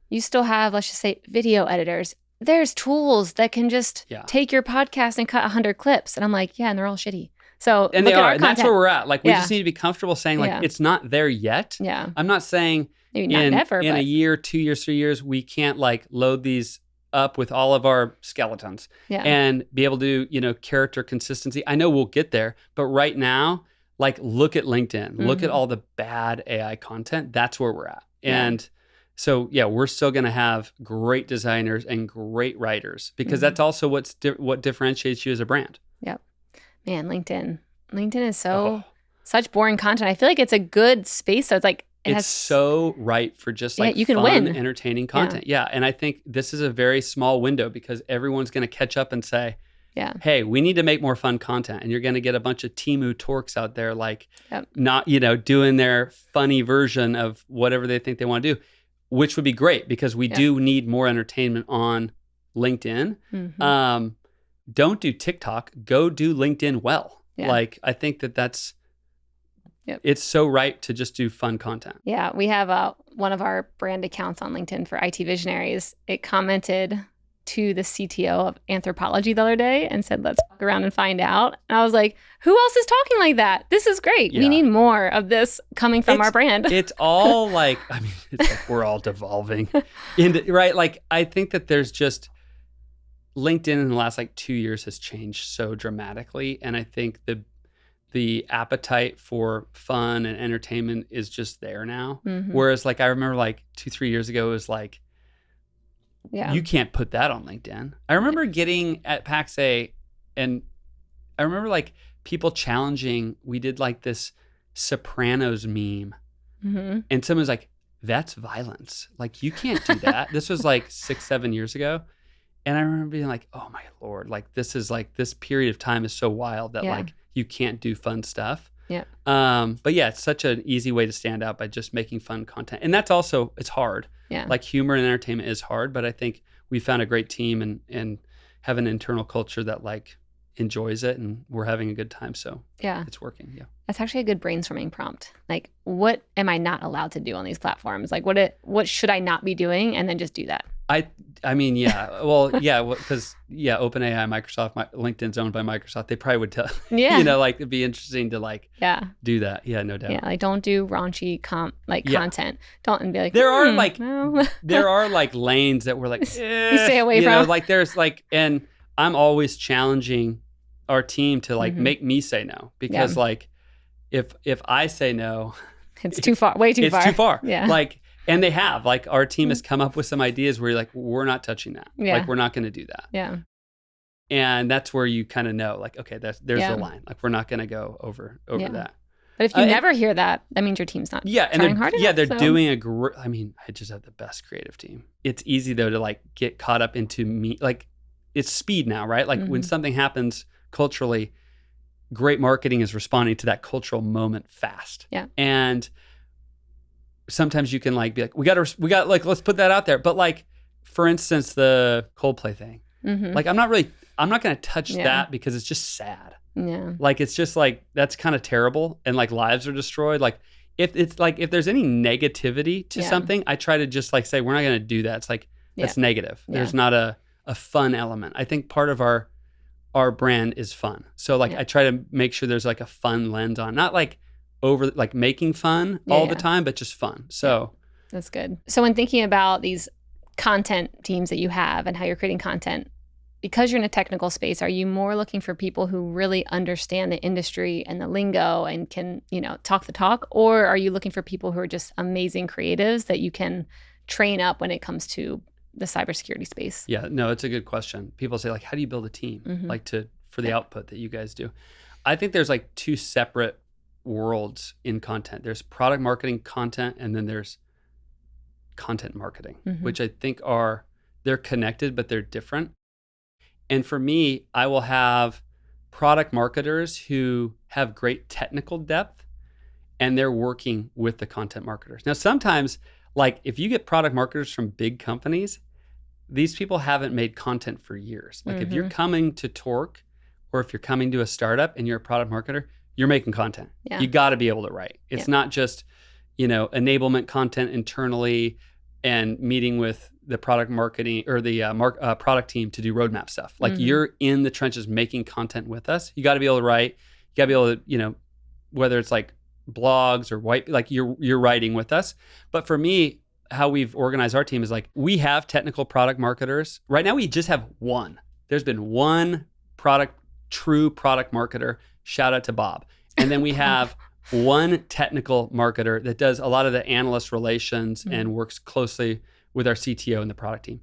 Speaker 2: you still have, let's just say, video editors. There's tools that can just take your podcast and cut 100 clips. And I'm like, yeah, and they're all shitty. So
Speaker 1: and
Speaker 2: look
Speaker 1: they
Speaker 2: at
Speaker 1: are,
Speaker 2: our
Speaker 1: and
Speaker 2: content.
Speaker 1: that's where we're at. Like we just need to be comfortable saying like it's not there yet.
Speaker 2: Yeah.
Speaker 1: I'm not saying
Speaker 2: maybe not never,
Speaker 1: in
Speaker 2: but
Speaker 1: a year, 2 years, 3 years, we can't like load these up with all of our skeletons and be able to, character consistency. I know we'll get there, but right now, like look at LinkedIn, look at all the bad AI content. That's where we're at. And so, we're still going to have great designers and great writers, because that's also what differentiates you as a brand.
Speaker 2: Yep. Man, LinkedIn is such boring content. I feel like it's a good space. So it's like,
Speaker 1: it's so right for just like
Speaker 2: you can
Speaker 1: fun,
Speaker 2: win.
Speaker 1: entertaining content. Yeah. And I think this is a very small window, because everyone's going to catch up and say, hey, we need to make more fun content. And you're going to get a bunch of Temu torques out there, like not, doing their funny version of whatever they think they want to do, which would be great, because we do need more entertainment on LinkedIn. Don't do TikTok, go do LinkedIn well. Like, I think that's, it's so right to just do fun content.
Speaker 2: Yeah, we have one of our brand accounts on LinkedIn for IT visionaries. It commented to the CTO of Anthropology the other day and said, let's fuck around and find out. And I was like, who else is talking like that? This is great. We need more of this coming from our brand.
Speaker 1: It's all like, I mean, it's like we're all devolving into, right? Like, I think that there's just, LinkedIn in the last like 2 years has changed so dramatically. And I think the appetite for fun and entertainment is just there now. Whereas like, I remember like 2-3 years ago, it was like, you can't put that on LinkedIn. I remember getting at PAX A, and I remember like people challenging, we did like this Sopranos meme. And someone's like, that's violence. Like, you can't do that. This was like 6-7 years ago. And I remember being like, oh my Lord, like this is like, this period of time is so wild that like you can't do fun stuff. But it's such an easy way to stand out by just making fun content. And that's also, it's hard. Like humor and entertainment is hard, but I think we found a great team and have an internal culture that like enjoys it, and we're having a good time. So it's working.
Speaker 2: That's actually a good brainstorming prompt. Like, what am I not allowed to do on these platforms? Like, what should I not be doing? And then just do that.
Speaker 1: I mean, because OpenAI, Microsoft, LinkedIn's owned by Microsoft. They probably would tell, like it'd be interesting to like do that. Yeah, no doubt.
Speaker 2: Yeah, like don't do raunchy content. Don't and be like,
Speaker 1: there are like there are like lanes that we're like,
Speaker 2: you stay away from.
Speaker 1: Like there's like, and I'm always challenging our team to like make me say no, because like if I say no,
Speaker 2: it's too far, way too far.
Speaker 1: It's too far.
Speaker 2: Yeah.
Speaker 1: Like, and they have, like, our team has come up with some ideas where you're like, we're not touching that. Like, we're not going to do that.
Speaker 2: Yeah.
Speaker 1: And that's where you kind of know, like, okay, there's the line. Like, we're not going to go over that.
Speaker 2: But if you never hear that, that means your team's not trying hard enough.
Speaker 1: Yeah, they're doing I mean, I just have the best creative team. It's easy, though, to, like, get caught up into me. Like, it's speed now, right? Like, when something happens culturally, great marketing is responding to that cultural moment fast.
Speaker 2: Yeah.
Speaker 1: And sometimes you can like be like, we got like, let's put that out there. But like, for instance, the Coldplay thing, like I'm not going to touch that because it's just sad.
Speaker 2: Yeah.
Speaker 1: Like, it's just like, that's kind of terrible. And like lives are destroyed. Like if there's any negativity to something, I try to just like say, we're not going to do that. It's like, that's negative. There's not a fun element. I think part of our brand is fun. So like I try to make sure there's like a fun lens on, not like over like making fun all the time, but just fun. So
Speaker 2: that's good. So when thinking about these content teams that you have and how you're creating content, because you're in a technical space, are you more looking for people who really understand the industry and the lingo and can, talk the talk? Or are you looking for people who are just amazing creatives that you can train up when it comes to the cybersecurity space?
Speaker 1: Yeah, no, it's a good question. People say like, how do you build a team for the output that you guys do? I think there's like two separate worlds in content. There's product marketing content, and then there's content marketing, which I think they're connected, but they're different. And for me, I will have product marketers who have great technical depth, and they're working with the content marketers. Now, sometimes, like if you get product marketers from big companies, these people haven't made content for years. Like if you're coming to Torque, or if you're coming to a startup and you're a product marketer, you're making content. Yeah. You got to be able to write. It's not just, enablement content internally and meeting with the product marketing or the product team to do roadmap stuff. Like you're in the trenches making content with us. You got to be able to write. You got to be able to, whether it's like blogs or like you're writing with us. But for me, how we've organized our team is like, we have technical product marketers. Right now, we just have one. There's been one true product marketer. Shout out to Bob. And then we have one technical marketer that does a lot of the analyst relations and works closely with our CTO and the product team.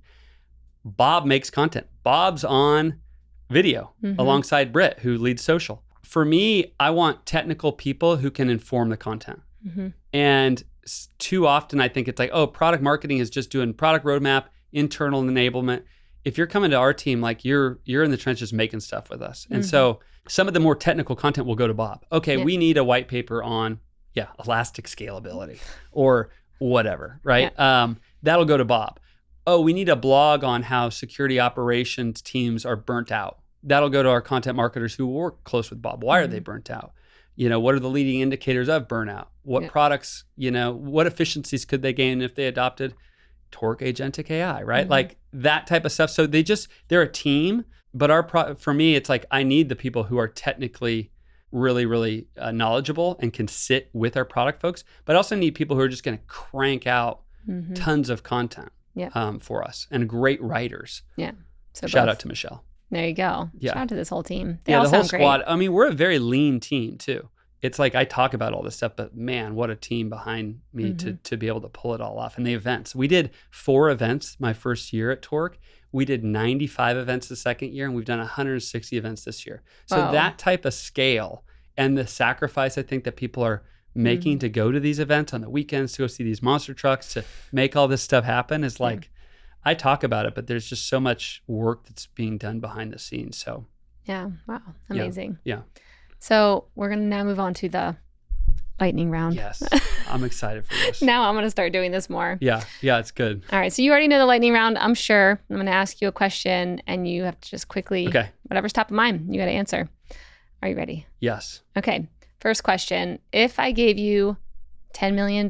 Speaker 1: Bob makes content. Bob's on video alongside Britt, who leads social. For me, I want technical people who can inform the content. And too often, I think it's like, oh, product marketing is just doing product roadmap, internal enablement. If you're coming to our team, like you're in the trenches making stuff with us. And so some of the more technical content will go to Bob. Okay, we need a white paper on, elastic scalability or whatever, right? That'll go to Bob. Oh, we need a blog on how security operations teams are burnt out. That'll go to our content marketers who work close with Bob. Why are they burnt out? What are the leading indicators of burnout? What products, what efficiencies could they gain if they adopted Torque Agentic AI, right? Like that type of stuff. So they're a team, but for me, it's like, I need the people who are technically really, really knowledgeable and can sit with our product folks, but I also need people who are just going to crank out tons of content for us and great writers. Yeah. So shout out to Michelle.
Speaker 2: There you go. Yeah. Shout out to this whole team. They all
Speaker 1: the whole
Speaker 2: sound
Speaker 1: squad.
Speaker 2: Great.
Speaker 1: I mean, we're a very lean team too. It's like I talk about all this stuff, but man, what a team behind me to be able to pull it all off. And the events. We did 4 events my first year at Torque. We did 95 events the second year, and we've done 160 events this year. So that type of scale and the sacrifice I think that people are making to go to these events on the weekends, to go see these monster trucks, to make all this stuff happen is like, I talk about it, but there's just so much work that's being done behind the scenes. So
Speaker 2: yeah, wow, amazing.
Speaker 1: Yeah.
Speaker 2: So we're going to now move on to the lightning round.
Speaker 1: Yes, I'm excited for this.
Speaker 2: Now I'm going to start doing this more.
Speaker 1: Yeah, it's good.
Speaker 2: All right, so you already know the lightning round, I'm sure. I'm going to ask you a question, and you have to just quickly, whatever's top of mind, you got to answer. Are you ready?
Speaker 1: Yes.
Speaker 2: Okay, first question. If I gave you $10 million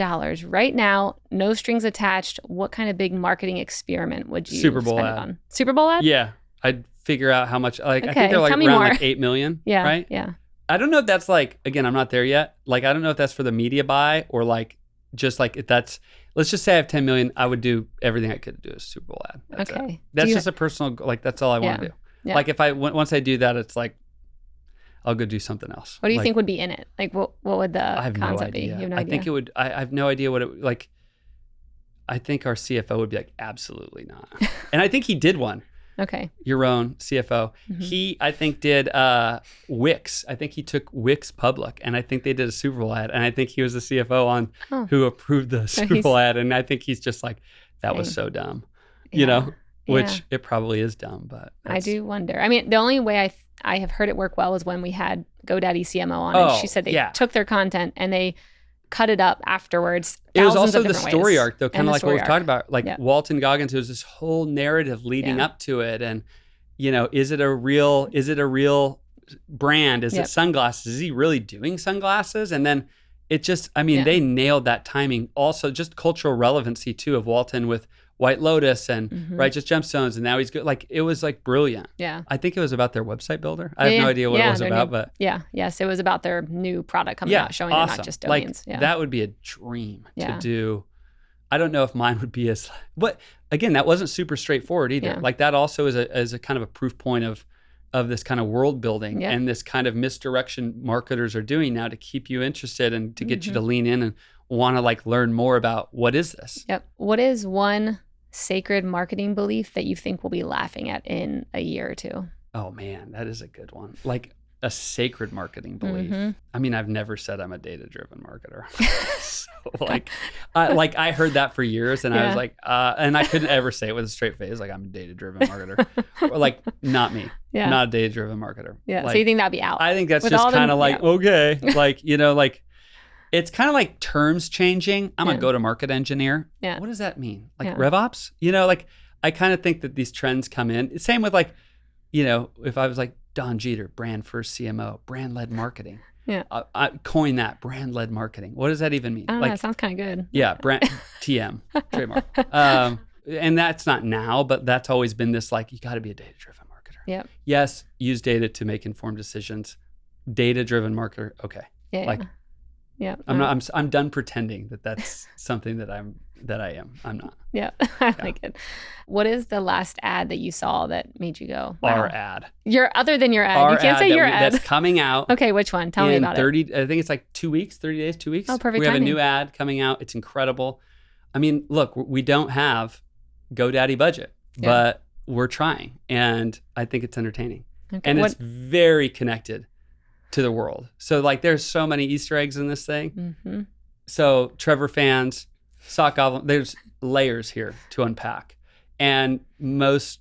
Speaker 2: right now, no strings attached, what kind of big marketing experiment would you
Speaker 1: Super Bowl
Speaker 2: spend
Speaker 1: ad.
Speaker 2: It on? Super Bowl ad?
Speaker 1: Yeah, I'd figure out how much, I think they're like around like 8 million, right?
Speaker 2: Yeah.
Speaker 1: I don't know if that's like, again, I'm not there yet. Like, I don't know if that's for the media buy or like, just like if that's, let's just say I have 10 million, I would do everything I could do a Super Bowl ad. That's it. That's just a personal, like, that's all I want to do. Yeah. Like once I do that, it's like, I'll go do something else.
Speaker 2: What do you think would be in it? Like, what would the concept be? You have no idea.
Speaker 1: I think it would, I have no idea what it would, like, I think our CFO would be like, absolutely not. And I think he did one.
Speaker 2: Okay.
Speaker 1: Your own CFO. He, I think, did Wix. I think he took Wix public, and I think they did a Super Bowl ad, and I think he was the CFO on who approved the Super Bowl ad, and I think he's just like, that was so dumb, you know, which it probably is dumb, but
Speaker 2: I do wonder. I mean, the only way I have heard it work well was when we had GoDaddy CMO on, and she said they took their content and they cut it up afterwards.
Speaker 1: It was also
Speaker 2: of
Speaker 1: the story
Speaker 2: ways.
Speaker 1: arc, though, kind of like what we've talked about. Like Walton Goggins, it was this whole narrative leading up to it. And, is it a real brand? Is it sunglasses? Is he really doing sunglasses? And then it just, they nailed that timing. Also, just cultural relevancy, too, of Walton with White Lotus and Righteous Gemstones, and now he's good. Like, it was like brilliant.
Speaker 2: Yeah.
Speaker 1: I think it was about their website builder. I have no idea what it was about, but
Speaker 2: yes, it was about their new product coming out, showing they're not just domains.
Speaker 1: Like, that would be a dream to do. I don't know if mine would be as, but again, that wasn't super straightforward either.
Speaker 2: Yeah.
Speaker 1: Like, that also is a kind of a proof point of this kind of world building and this kind of misdirection marketers are doing now to keep you interested and to get you to lean in and want to like learn more about what is this.
Speaker 2: Yep. What is one sacred marketing belief that you think we'll be laughing at in a year or two?
Speaker 1: Oh man, that is a good one. Like a sacred marketing belief. I've never said I'm a data-driven marketer. So I heard that for years and I was like, and I couldn't ever say it with a straight face, like I'm a data-driven marketer. Or like, not me. Yeah. Not a data-driven marketer.
Speaker 2: Yeah.
Speaker 1: Like,
Speaker 2: so you think that'd be out?
Speaker 1: I think that's just kind of like, okay. Like, like it's kind of like terms changing. I'm a go-to-market engineer. Yeah. What does that mean? Like RevOps? Like I kind of think that these trends come in. Same with like, if I was like Don Jeter, brand first CMO, brand-led marketing. Yeah. I coined that, brand-led marketing. What does that even mean?
Speaker 2: I don't know, it sounds kind of good.
Speaker 1: Yeah, brand TM, trademark. And that's not now, but that's always been this like, you got to be a data-driven marketer.
Speaker 2: Yep.
Speaker 1: Yes, use data to make informed decisions. Data-driven marketer, okay.
Speaker 2: Yeah.
Speaker 1: Like,
Speaker 2: yeah.
Speaker 1: I'm done pretending that that's something that I am. I'm not.
Speaker 2: Yeah. I like it. What is the last ad that you saw that made you go, wow?
Speaker 1: Our ad.
Speaker 2: Other than your ad. You can't say your ad.
Speaker 1: That's coming out.
Speaker 2: Okay, which one? Tell me about
Speaker 1: 30, I think it's like 2 weeks, 30 days, 2 weeks.
Speaker 2: Oh, perfect
Speaker 1: We have
Speaker 2: timing.
Speaker 1: a new ad coming out. It's incredible. Look, we don't have GoDaddy budget, but we're trying. And I think it's entertaining. Okay. And it's very connected to the world. So like there's so many Easter eggs in this thing. So Trevor fans, sock goblin, there's layers here to unpack. And most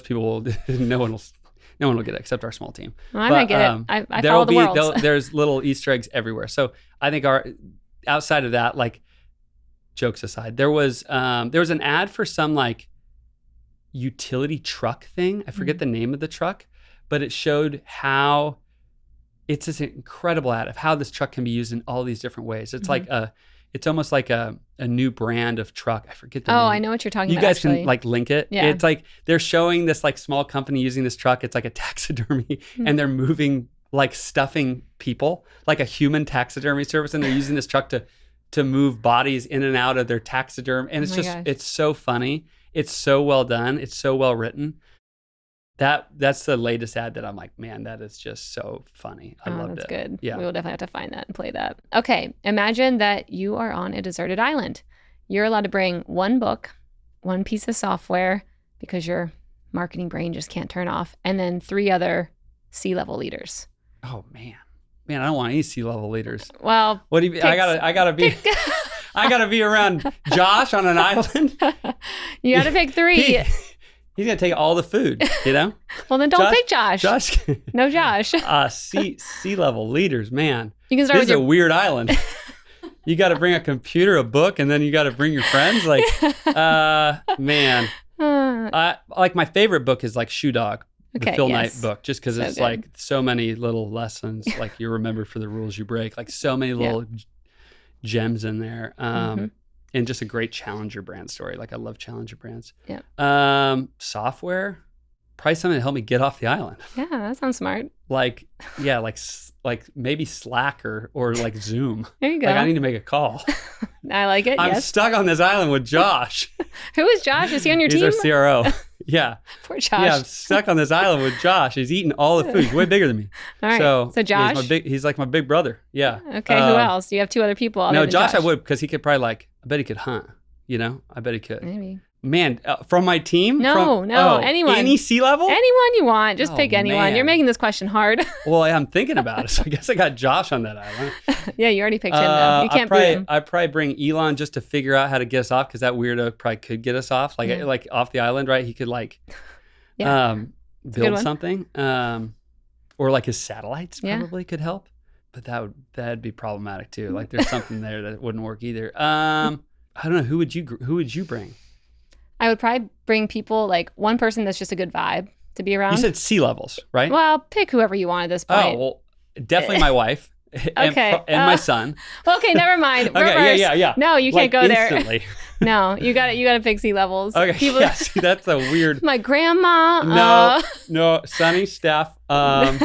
Speaker 1: people will, no one will get it except our small team.
Speaker 2: Well, I might get it. I follow the world.
Speaker 1: There's little Easter eggs everywhere. So I think outside of that, like jokes aside, there was an ad for some like utility truck thing. I forget the name of the truck, but it showed how it's this incredible ad of how this truck can be used in all these different ways. It's like it's almost like a new brand of truck. I forget the name.
Speaker 2: Oh, I know what you're talking about.
Speaker 1: You guys
Speaker 2: actually
Speaker 1: can like link it. Yeah. It's like they're showing this like small company using this truck. It's like a taxidermy and they're moving like stuffing people, like a human taxidermy service. And they're using this truck to move bodies in and out of their taxidermy. And it's it's so funny. It's so well done. It's so well written. That's the latest ad that I'm like, man, that is just so funny. I loved it.
Speaker 2: That's good.
Speaker 1: Yeah.
Speaker 2: We will definitely have to find that and play that. Okay. Imagine that you are on a deserted island. You're allowed to bring one book, one piece of software, because your marketing brain just can't turn off, and then 3 other C-level leaders.
Speaker 1: Oh, man. I don't want any C-level leaders.
Speaker 2: Well,
Speaker 1: what do you? I gotta be. I gotta be around Josh on an island.
Speaker 2: You gotta pick 3.
Speaker 1: He's gonna take all the food,
Speaker 2: Well, then don't pick Josh. No Josh.
Speaker 1: C-level leaders, man.
Speaker 2: You can start
Speaker 1: this is a weird island. You got to bring a computer, a book, and then you got to bring your friends. Like, man. Like my favorite book is like Shoe Dog, the Phil Knight book, just because it's like so many little lessons. Like you remember for the rules you break. Like so many little gems in there. And just a great challenger brand story. Like I love challenger brands.
Speaker 2: Yeah.
Speaker 1: Software, probably something to help me get off the island.
Speaker 2: Yeah, that sounds smart.
Speaker 1: Like maybe Slack or like Zoom.
Speaker 2: There you go.
Speaker 1: Like I need to make a call.
Speaker 2: I like it.
Speaker 1: I'm stuck on this island with Josh.
Speaker 2: Who is Josh? Is he on your team?
Speaker 1: He's our CRO. Yeah.
Speaker 2: Poor Josh.
Speaker 1: Yeah, I'm stuck on this island with Josh. He's eating all the food. He's way bigger than me.
Speaker 2: All right. So Josh.
Speaker 1: He's like my big brother. Yeah.
Speaker 2: Okay. Who else? Do you have 2 other people?
Speaker 1: No, Josh I would, because he could probably I bet he could hunt. I bet he could.
Speaker 2: Maybe.
Speaker 1: Man, from my team?
Speaker 2: No, anyone.
Speaker 1: Any C-level?
Speaker 2: Anyone you want. Just pick anyone.
Speaker 1: Man.
Speaker 2: You're making this question hard.
Speaker 1: Well, I'm thinking about it. So I guess I got Josh on that island.
Speaker 2: Yeah, you already picked him though. You can't beat him.
Speaker 1: I'd probably bring Elon just to figure out how to get us off, because that weirdo probably could get us off. Like off the island, right? He could build something. Or like his satellites probably could help. but that'd be problematic too. Like there's something there that wouldn't work either. I don't know. Who would you bring?
Speaker 2: I would probably bring people like one person that's just a good vibe to be around.
Speaker 1: You said C-levels, right?
Speaker 2: Well, pick whoever you want at this point.
Speaker 1: Oh, well, definitely my wife.
Speaker 2: Okay.
Speaker 1: And my son.
Speaker 2: Okay, never mind.
Speaker 1: Okay, yeah.
Speaker 2: No, you can't go
Speaker 1: instantly.
Speaker 2: there. No, you got to pick C-levels.
Speaker 1: Okay,
Speaker 2: People,
Speaker 1: yeah, see, that's a weird.
Speaker 2: My grandma.
Speaker 1: No, Sonny, Steph.
Speaker 2: Yeah,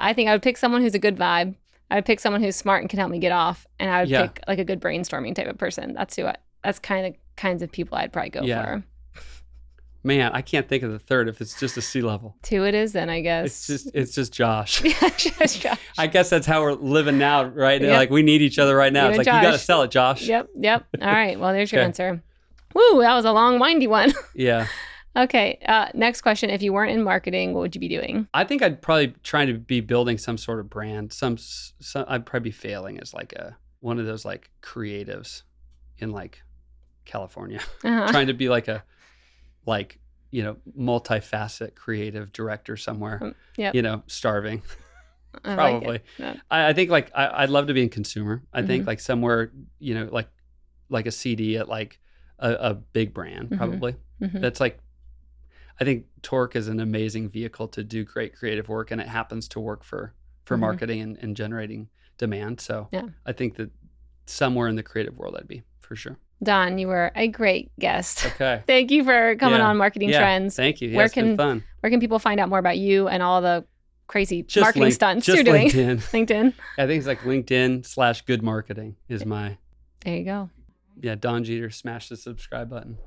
Speaker 2: I think I would pick someone who's a good vibe. I would pick someone who's smart and can help me get off, and I would pick like a good brainstorming type of person. That's kinds of people I'd probably go for.
Speaker 1: Man, I can't think of the third if it's just a C-level.
Speaker 2: 2 it is then, I guess.
Speaker 1: It's just Josh.
Speaker 2: Yeah, just Josh.
Speaker 1: I guess that's how we're living now, right?
Speaker 2: Yep.
Speaker 1: Like we need each other right now.
Speaker 2: You
Speaker 1: It's
Speaker 2: and
Speaker 1: like, you got to
Speaker 2: Josh.
Speaker 1: sell it, Josh.
Speaker 2: Yep. All right, well, there's your answer. Woo, that was a long, windy one.
Speaker 1: Yeah.
Speaker 2: Okay, next question. If you weren't in marketing, what would you be doing?
Speaker 1: I think I'd probably try to be building some sort of brand. I'd probably be failing as like one of those like creatives in like California, trying to be like a multifaceted creative director somewhere. Starving. Probably.
Speaker 2: Like
Speaker 1: I think like I'd love to be in consumer. I think like somewhere like a CD at like a big brand probably. That's like. I think Torque is an amazing vehicle to do great creative work, and it happens to work for marketing and generating demand. So I think that somewhere in the creative world I'd be, for sure.
Speaker 2: Don, you were a great guest.
Speaker 1: Okay.
Speaker 2: Thank you for coming on Marketing Trends.
Speaker 1: Thank you. Yeah, it's been fun.
Speaker 2: Where can people find out more about you and all the crazy marketing stunts
Speaker 1: you're
Speaker 2: doing?
Speaker 1: LinkedIn. I think it's like LinkedIn/good marketing is my.
Speaker 2: There you go.
Speaker 1: Yeah, Don Jeter, smash the subscribe button.